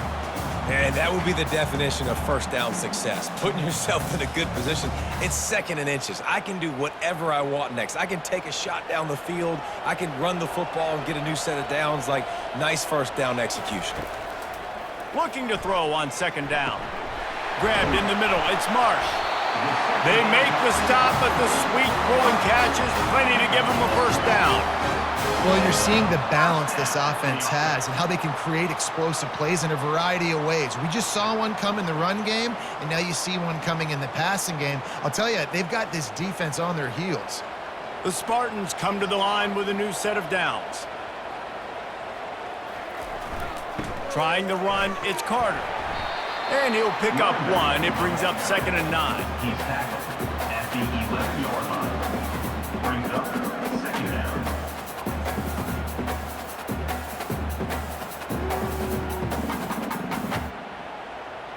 And that would be the definition of first down success, putting yourself in a good position. It's 2nd and inches. I can do whatever I want next. I can take a shot down the field. I can run the football and get a new set of downs. Like, nice first down execution. Looking to throw on 2nd down. Grabbed in the middle. It's Marsh. They make the stop, but the sweet rolling catch is plenty to give them a first down. Well, you're seeing the balance this offense has and how they can create explosive plays in a variety of ways. We just saw one come in the run game, and now you see one coming in the passing game. I'll tell you, they've got this defense on their heels. The Spartans come to the line with a new set of downs. Trying the run, it's Carter. And he'll pick up 1. It brings up 2nd and 9. He's tackled at the 11-yard line. Brings up 2nd down.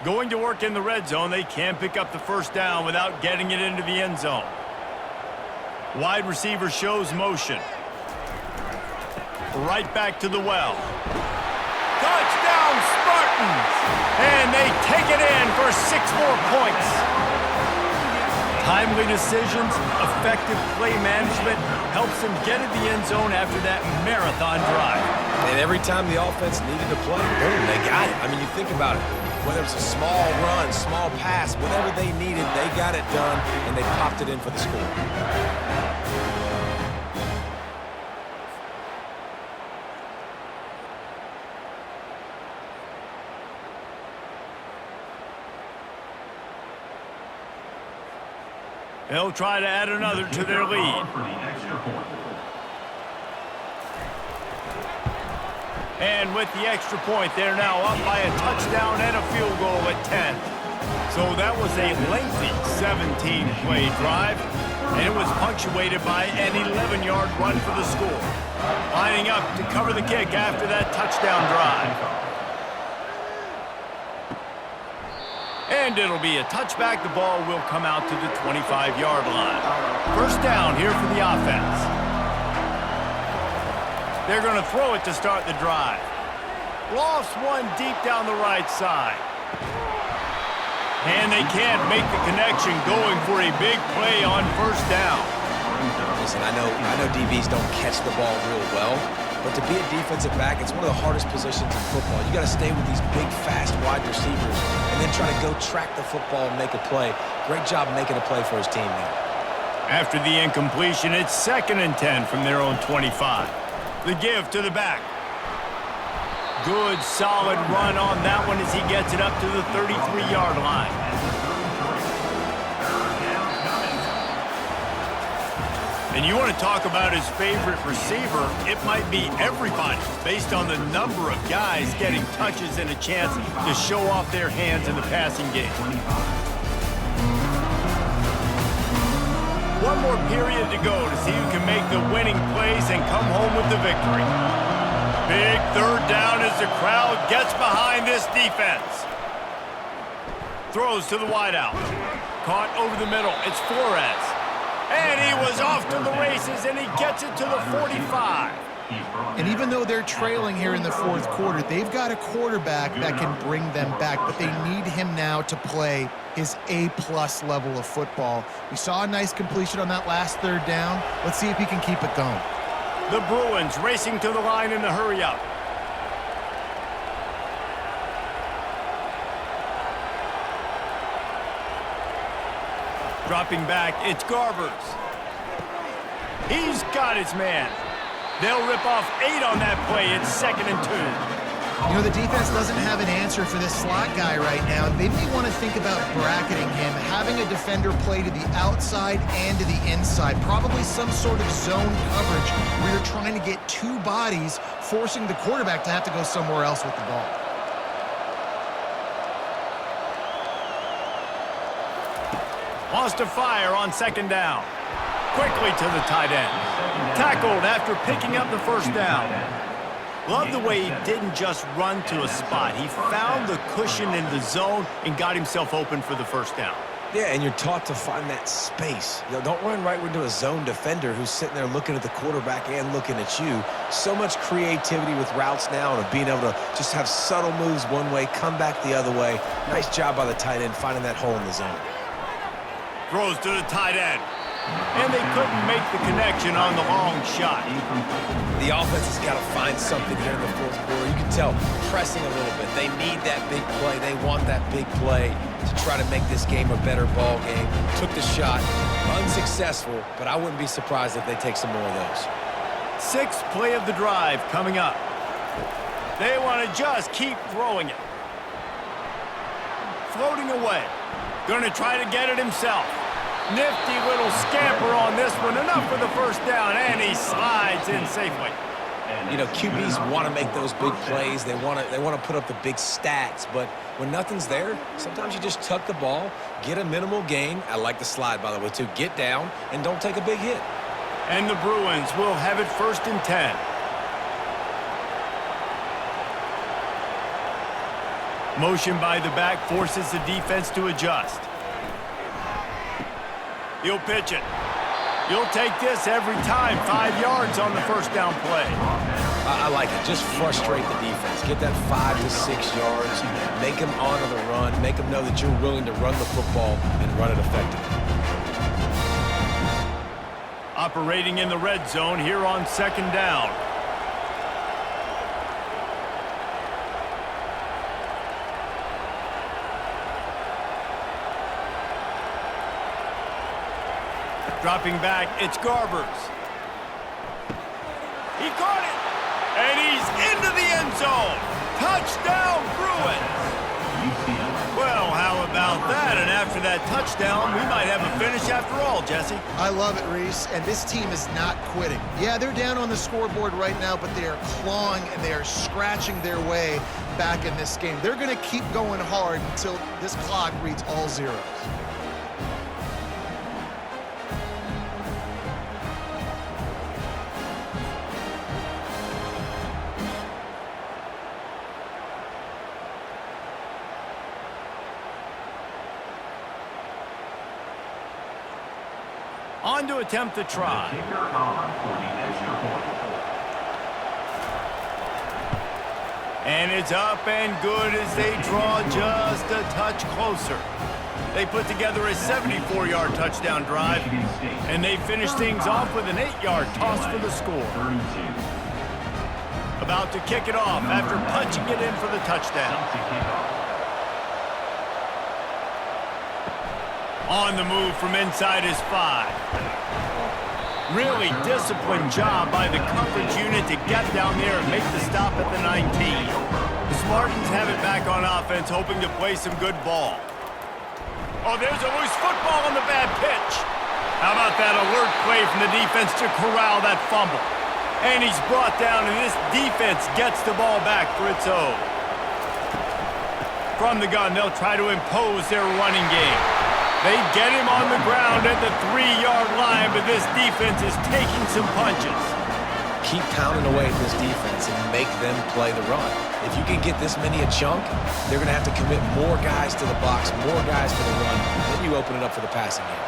Going to work in the red zone, they can't pick up the first down without getting it into the end zone. Wide receiver shows motion. Right back to the well. Touchdown, Spartans! And they take it in for 6 more points. Timely decisions, effective play management helps them get in the end zone after that marathon drive. And every time the offense needed to play, boom, they got it. I mean, you think about it. Whether it's a small run, small pass, whatever they needed, they got it done, and they popped it in for the score. They'll try to add another to their lead. For the extra point. And with the extra point, they're now up by a touchdown and a field goal at 10. So that was a lengthy 17-play drive, and it was punctuated by an 11-yard run for the score. Lining up to cover the kick after that touchdown drive. And it'll be a touchback. The ball will come out to the 25-yard line. First down here for the offense. They're going to throw it to start the drive. Lofts one deep down the right side. And they can't make the connection, going for a big play on first down. Listen, I know DBs don't catch the ball real well, but to be a defensive back, it's one of the hardest positions in football. You got to stay with these big, fast wide receivers and then try to go track the football and make a play. Great job making a play for his team there. After the incompletion, it's 2nd and 10 from their own 25. The give to the back. Good, solid run on that one as he gets it up to the 33-yard line. And you want to talk about his favorite receiver, it might be everybody, based on the number of guys getting touches and a chance to show off their hands in the passing game. One more period to go to see who can make the winning plays and come home with the victory. Big 3rd down as the crowd gets behind this defense. Throws to the wideout. Caught over the middle. It's Flores. And he was off to the races, and he gets it to the 45. And even though they're trailing here in the 4th quarter, they've got a quarterback that can bring them back, but they need him now to play his A-plus level of football. We saw a nice completion on that last 3rd down. Let's see if he can keep it going. The Bruins racing to the line in the hurry-up. Dropping back, it's Garbers. He's got his man. They'll rip off 8 on that play. It's 2nd and 2. You know, the defense doesn't have an answer for this slot guy right now. They may want to think about bracketing him, having a defender play to the outside and to the inside. Probably some sort of zone coverage where you're trying to get 2 bodies, forcing the quarterback to have to go somewhere else with the ball. Toss to fire on second down. Quickly to the tight end. Tackled after picking up the first down. Love the way he didn't just run to a spot. He found the cushion in the zone and got himself open for the first down. Yeah, and you're taught to find that space. You know, don't run right into a zone defender who's sitting there looking at the quarterback and looking at you. So much creativity with routes now and of being able to just have subtle moves one way, come back the other way. Nice job by the tight end finding that hole in the zone. Throws to the tight end. And they couldn't make the connection on the long shot. The offense has got to find something here in the fourth quarter. You can tell, pressing a little bit. They need that big play. They want that big play to try to make this game a better ball game. Took the shot. Unsuccessful, but I wouldn't be surprised if they take some more of those. Sixth play of the drive coming up. They want to just keep throwing it. Floating away. Going to try to get it himself. Nifty little scamper on this one. Enough for the first down, and he slides in safely. You know, QBs want to make those big plays. They want to put up the big stats, but when nothing's there, sometimes you just tuck the ball, get a minimal gain. I like the slide, by the way, too. Get down and don't take a big hit. And the Bruins will have it 1st and 10. Motion by the back forces the defense to adjust. He'll pitch it. You'll take this every time. 5 yards on the first down play. I like it. Just frustrate the defense. Get that 5 to 6 yards. Make them honor the run. Make them know that you're willing to run the football and run it effectively. Operating in the red zone here on second down. Dropping back, it's Garbers. He caught it, and he's into the end zone. Touchdown, Bruins. Well, how about that? And after that touchdown, we might have a finish after all, Jesse. I love it, Reese, and this team is not quitting. Yeah, they're down on the scoreboard right now, but they are clawing and they are scratching their way back in this game. They're going to keep going hard until this clock reads all zeros. On to attempt the try. And it's up and good as they draw just a touch closer. They put together a 74-yard touchdown drive, and they finish things off with an 8-yard toss for the score. About to kick it off after punching it in for the touchdown. On the move from inside his 5. Really disciplined job by the coverage unit to get down there and make the stop at the 19. The Spartans have it back on offense, hoping to play some good ball. Oh, there's a loose football on the bad pitch. How about that alert play from the defense to corral that fumble? And he's brought down, and this defense gets the ball back for its own. From the gun, they'll try to impose their running game. They get him on the ground at the 3-yard line, but this defense is taking some punches. Keep pounding away at this defense and make them play the run. If you can get this many a chunk, they're going to have to commit more guys to the box, more guys to the run. Then you open it up for the passing game.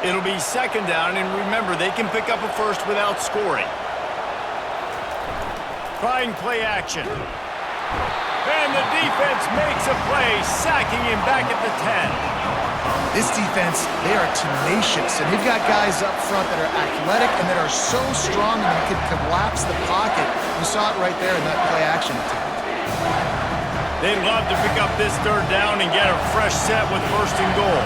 It'll be second down, and remember, they can pick up a first without scoring. Trying play action. And the defense makes a play, sacking him back at the 10. This defense, they are tenacious, and they've got guys up front that are athletic and that are so strong and can collapse the pocket. You saw it right there in that play action attempt. They'd love to pick up this third down and get a fresh set with 1st and goal.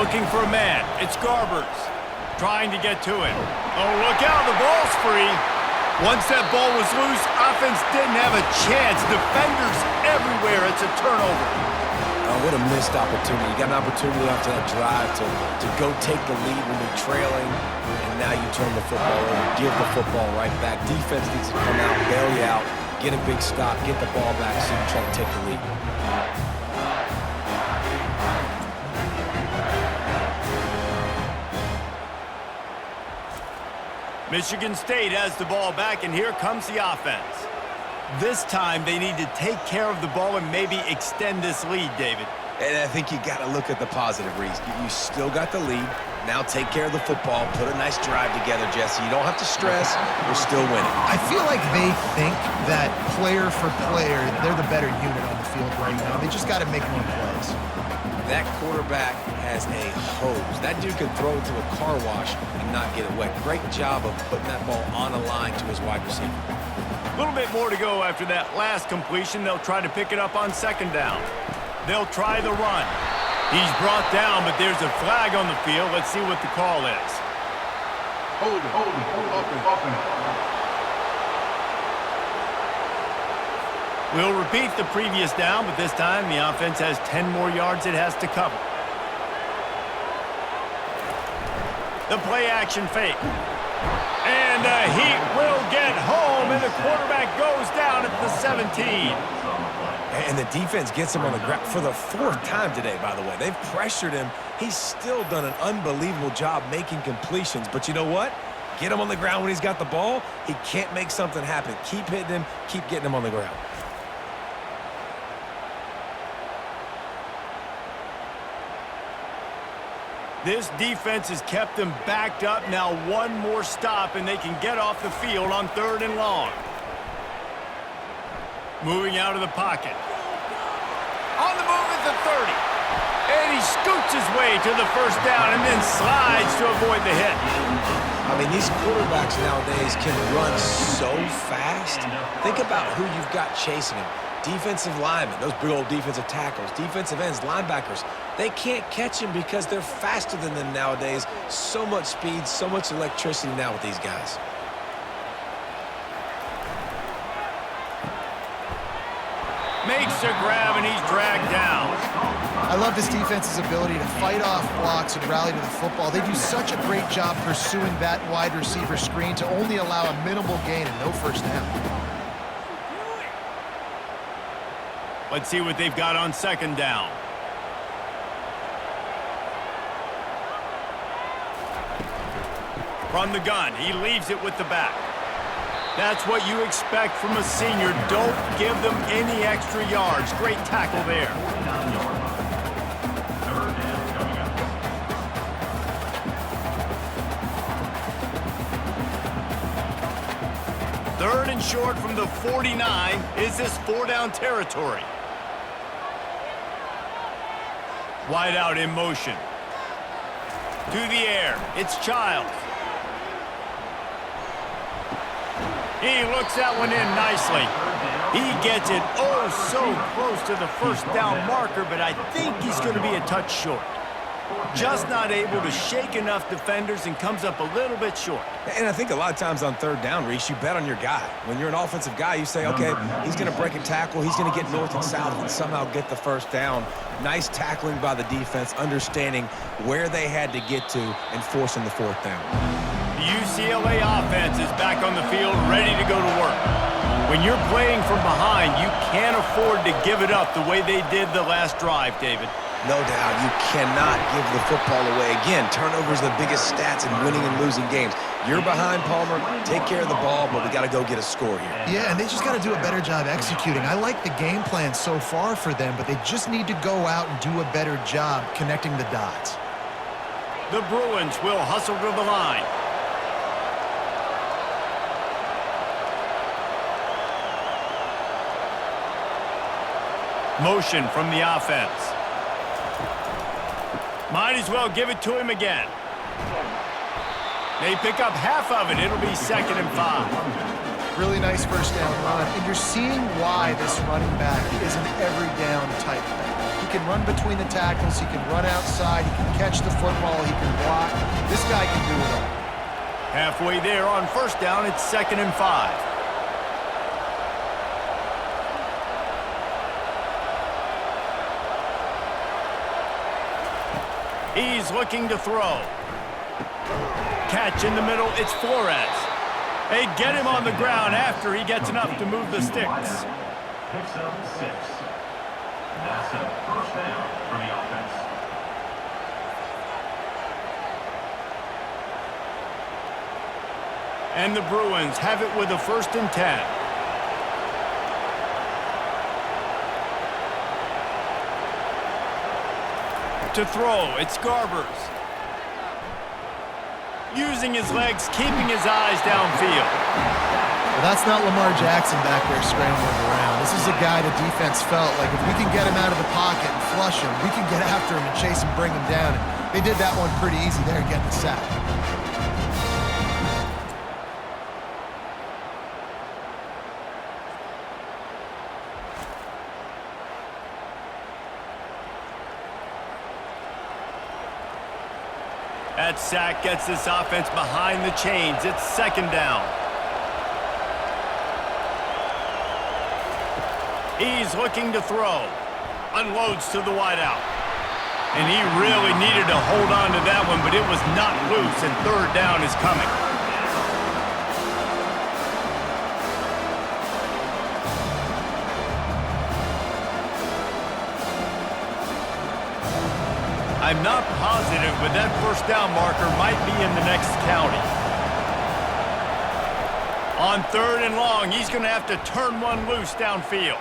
Looking for a man. It's Garbers. Trying to get to him. Oh, look out. The ball's free. Once that ball was loose, offense didn't have a chance. Defenders everywhere. It's a turnover. Oh, what a missed opportunity. You got an opportunity after that drive to go take the lead when you're trailing, and now you turn the football over, give the football right back. Defense needs to come out, bail you out, get a big stop, get the ball back so you can try to take the lead. Michigan State has the ball back, and here comes the offense. This time, they need to take care of the ball and maybe extend this lead, David. And I think you got to look at the positive, Reese. You still got the lead. Now take care of the football. Put a nice drive together, Jesse. You don't have to stress. We're still winning. I feel like they think that player for player, they're the better unit on the field right now. They just got to make more plays. That quarterback has a hose. That dude can throw it to a car wash and not get it wet. Great job of putting that ball on a line to his wide receiver. A little bit more to go after that last completion. They'll try to pick it up on second down. They'll try the run. He's brought down, but there's a flag on the field. Let's see what the call is. Hold it. We'll repeat the previous down, but this time the offense has 10 more yards it has to cover. The play action fake. And the Heat will get home, and the quarterback goes down at the 17. And the defense gets him on the ground for the 4th time today, by the way. They've pressured him. He's still done an unbelievable job making completions. But you know what? Get him on the ground when he's got the ball. He can't make something happen. Keep hitting him. Keep getting him on the ground. This defense has kept them backed up. Now one more stop, and they can get off the field on 3rd and long. Moving out of the pocket. On the move at the 30. And he scoots his way to the 1st down and then slides to avoid the hit. I mean, these quarterbacks nowadays can run so fast. Think about who you've got chasing him. Defensive linemen, those big old defensive tackles, defensive ends, linebackers. They can't catch him because they're faster than them nowadays. So much speed, so much electricity now with these guys. Makes a grab, and he's dragged down. I love this defense's ability to fight off blocks and rally to the football. They do such a great job pursuing that wide receiver screen to only allow a minimal gain and no 1st down. Let's see what they've got on 2nd down. From the gun, he leaves it with the back. That's what you expect from a senior. Don't give them any extra yards. Great tackle there. 3rd and short from the 49. Is this 4-down territory? Wide out in motion. To the air. It's Childs. He looks that one in nicely. He gets it oh so close to the 1st down marker, but I think he's going to be a touch short. Just not able to shake enough defenders and comes up a little bit short. And I think a lot of times on 3rd down, Reese, you bet on your guy. When you're an offensive guy, you say, okay, he's going to break a tackle. He's going to get north and south and somehow get the 1st down. Nice tackling by the defense, understanding where they had to get to and forcing the 4th down. The UCLA offense is back on the field, ready to go to work. When you're playing from behind, you can't afford to give it up the way they did the last drive, David. No doubt, you cannot give the football away. Again, turnovers are the biggest stats in winning and losing games. You're behind, Palmer. Take care of the ball, but we got to go get a score here. Yeah, and they just got to do a better job executing. I like the game plan so far for them, but they just need to go out and do a better job connecting the dots. The Bruins will hustle to the line. Motion from the offense. Might as well give it to him again. They pick up half of it. It'll be 2nd and 5. Really nice 1st down run. And you're seeing why this running back is an every down type back. He can run between the tackles. He can run outside. He can catch the football. He can block. This guy can do it all. Halfway there on 1st down, it's 2nd and 5. He's looking to throw. Catch in the middle, it's Flores. They get him on the ground after he gets enough to move the sticks. Picks up 6. That's a first down for the offense. And the Bruins have it with a 1st and 10. To throw, it's Garbers. Using his legs, keeping his eyes downfield. Well, that's not Lamar Jackson back there scrambling around. This is a guy the defense felt like if we can get him out of the pocket and flush him, we can get after him and chase him, bring him down. And they did that one pretty easy there, getting the sack. That sack gets this offense behind the chains. It's 2nd down. He's looking to throw. Unloads to the wideout. And he really needed to hold on to that one, but it was not loose, and 3rd down is coming. I'm not positive, but that 1st down marker might be in the next county. On 3rd and long, he's going to have to turn one loose downfield.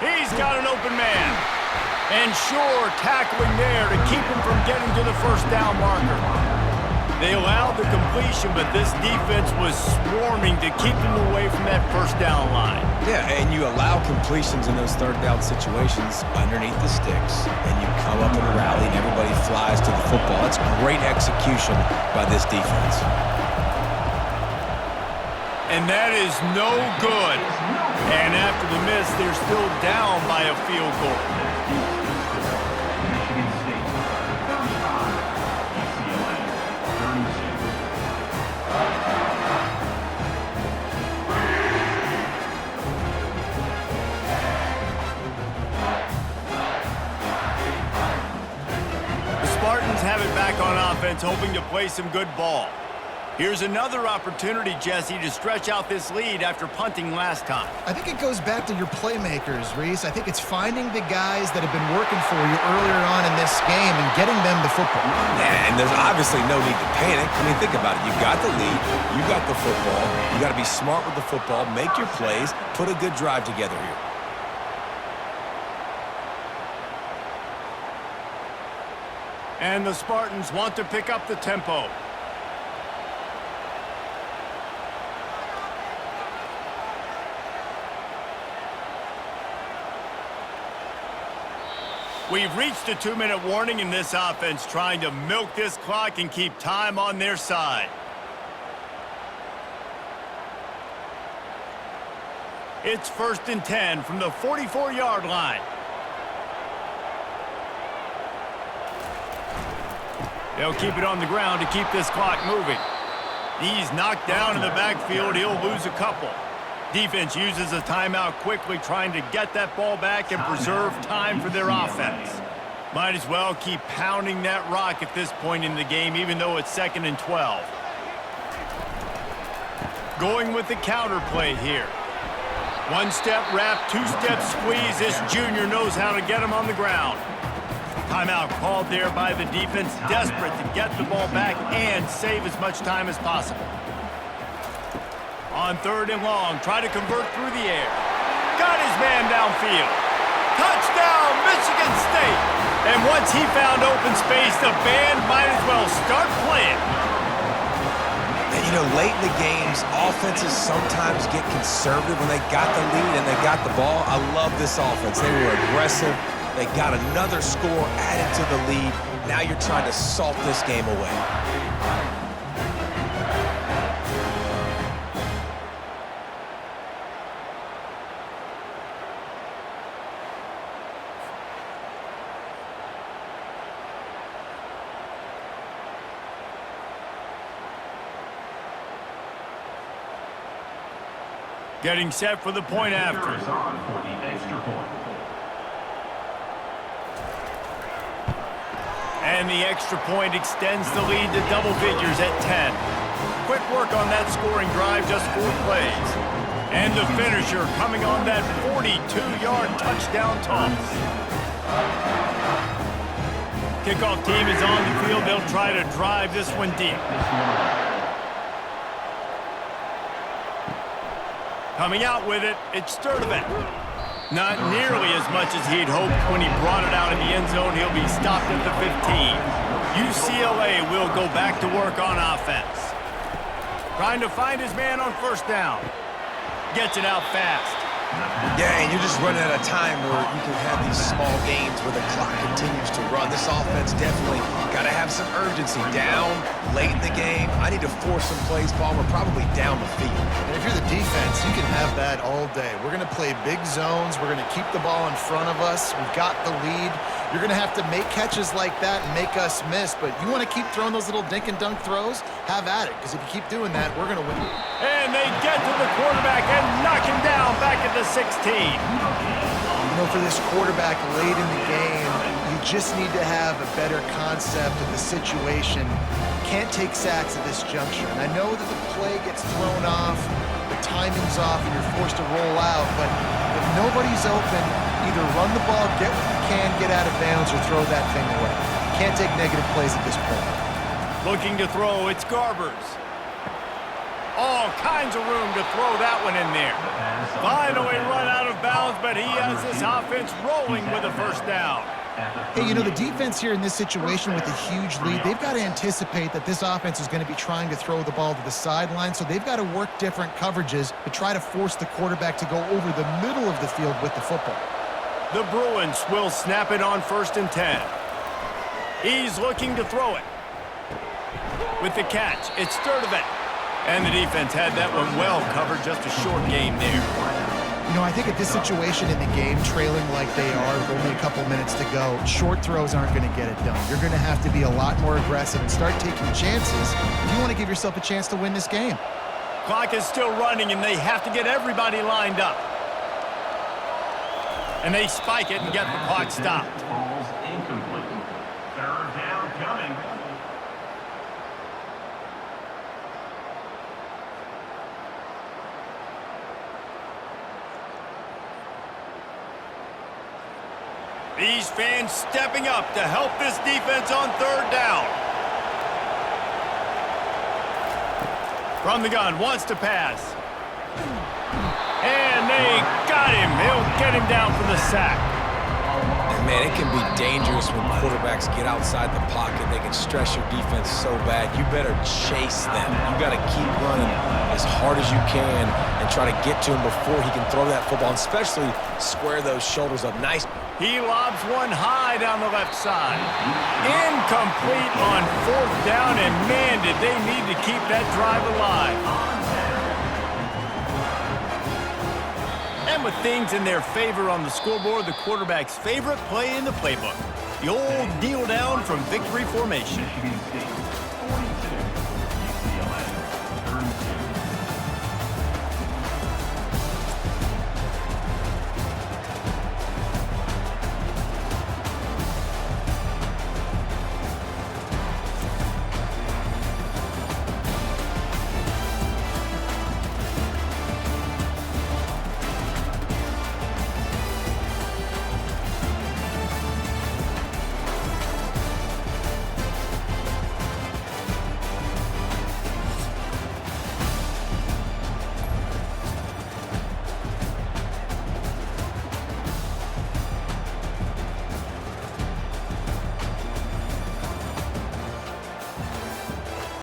He's got an open man. And sure, tackling there to keep him from getting to the 1st down marker. They allowed the completion, but this defense was swarming to keep him away from that 1st down line. Yeah, and you allow completions in those 3rd down situations underneath the sticks, and you come up in a rally and everybody flies to the football. That's great execution by this defense. And that is no good. And after the miss, they're still down by a field goal. Michigan State 35. UCLA 32. The Spartans have it back on offense, hoping to play some good ball. Here's another opportunity, Jesse, to stretch out this lead after punting last time. I think it goes back to your playmakers, Reese. I think it's finding the guys that have been working for you earlier on in this game and getting them the football. Yeah, and there's obviously no need to panic. I mean, think about it. You got the lead. You got the football. You got to be smart with the football, make your plays, put a good drive together here. And the Spartans want to pick up the tempo. We've reached a 2-minute warning in this offense, trying to milk this clock and keep time on their side. It's 1st and 10 from the 44-yard line. They'll keep it on the ground to keep this clock moving. He's knocked down in the backfield. He'll lose a couple. Defense uses a timeout quickly, trying to get that ball back and preserve time for their offense. Might as well keep pounding that rock at this point in the game, even though it's 2nd and 12. Going with the counter play here. 1-step wrap, 2-step squeeze. This junior knows how to get him on the ground. Timeout called there by the defense, desperate to get the ball back and save as much time as possible. On 3rd and long, try to convert through the air. Got his man downfield. Touchdown, Michigan State! And once he found open space, the band might as well start playing. And you know, late in the games, offenses sometimes get conservative when they got the lead and they got the ball. I love this offense. They were aggressive. They got another score added to the lead. Now you're trying to salt this game away. Getting set for the point after. Is on for the extra point. And the extra point extends the lead to double figures at 10. quick work on that scoring drive, just 4 plays. And the finisher coming on that 42-yard touchdown toss. Kickoff team is on the field. They'll try to drive this one deep. Coming out with it, it's Sturdivant. Not nearly as much as he'd hoped when he brought it out in the end zone. He'll be stopped at the 15. UCLA will go back to work on offense. Trying to find his man on first down. Gets it out fast. Yeah, and you're just running out of time where you can have these small gains where the clock continues to run. This offense definitely got to have some urgency. Down, late in the game, I need to force some plays, Paul. We're probably down the field. And if you're the defense, you can have that all day. We're going to play big zones. We're going to keep the ball in front of us. We've got the lead. You're going to have to make catches like that and make us miss. But you want to keep throwing those little dink and dunk throws? Have at it, because if you keep doing that, we're going to win. And they get to the quarterback and knock him down back at the 16. You know, for this quarterback late in the game, you just need to have a better concept of the situation. Can't take sacks at this juncture. And I know that the play gets thrown off, the timing's off, and you're forced to roll out. But if nobody's open, either run the ball, get what you can, get out of bounds, or throw that thing away. Can't take negative plays at this point. Looking to throw, it's Garbers. All kinds of room to throw that one in there. Finally run out of bounds, but he has this offense rolling with a first down. Hey, you know, the defense here in this situation with a huge lead, they've got to anticipate that this offense is going to be trying to throw the ball to the sideline, so they've got to work different coverages to try to force the quarterback to go over the middle of the field with the football. The Bruins will snap it on 1st and 10. He's looking to throw it. With the catch, it's Sturdivant. And the defense had that one well covered, just a short game there. You know, I think at this situation in the game, trailing like they are, with only a couple minutes to go, short throws aren't going to get it done. You're going to have to be a lot more aggressive and start taking chances if you want to give yourself a chance to win this game. Clock is still running, and they have to get everybody lined up. And they spike it and get the clock stopped. Ball's incomplete. 3rd down coming. These fans stepping up to help this defense on 3rd down. From the gun, wants to pass. And they got him. He'll get him down for the sack. And man, it can be dangerous when quarterbacks get outside the pocket. They can stress your defense so bad. You better chase them. You got to keep running as hard as you can and try to get to him before he can throw that football, and especially square those shoulders up nice. He lobs one high down the left side. Incomplete on 4th down, and man, did they need to keep that drive alive. And with things in their favor on the scoreboard, the quarterback's favorite play in the playbook, the old kneel down from victory formation. Michigan State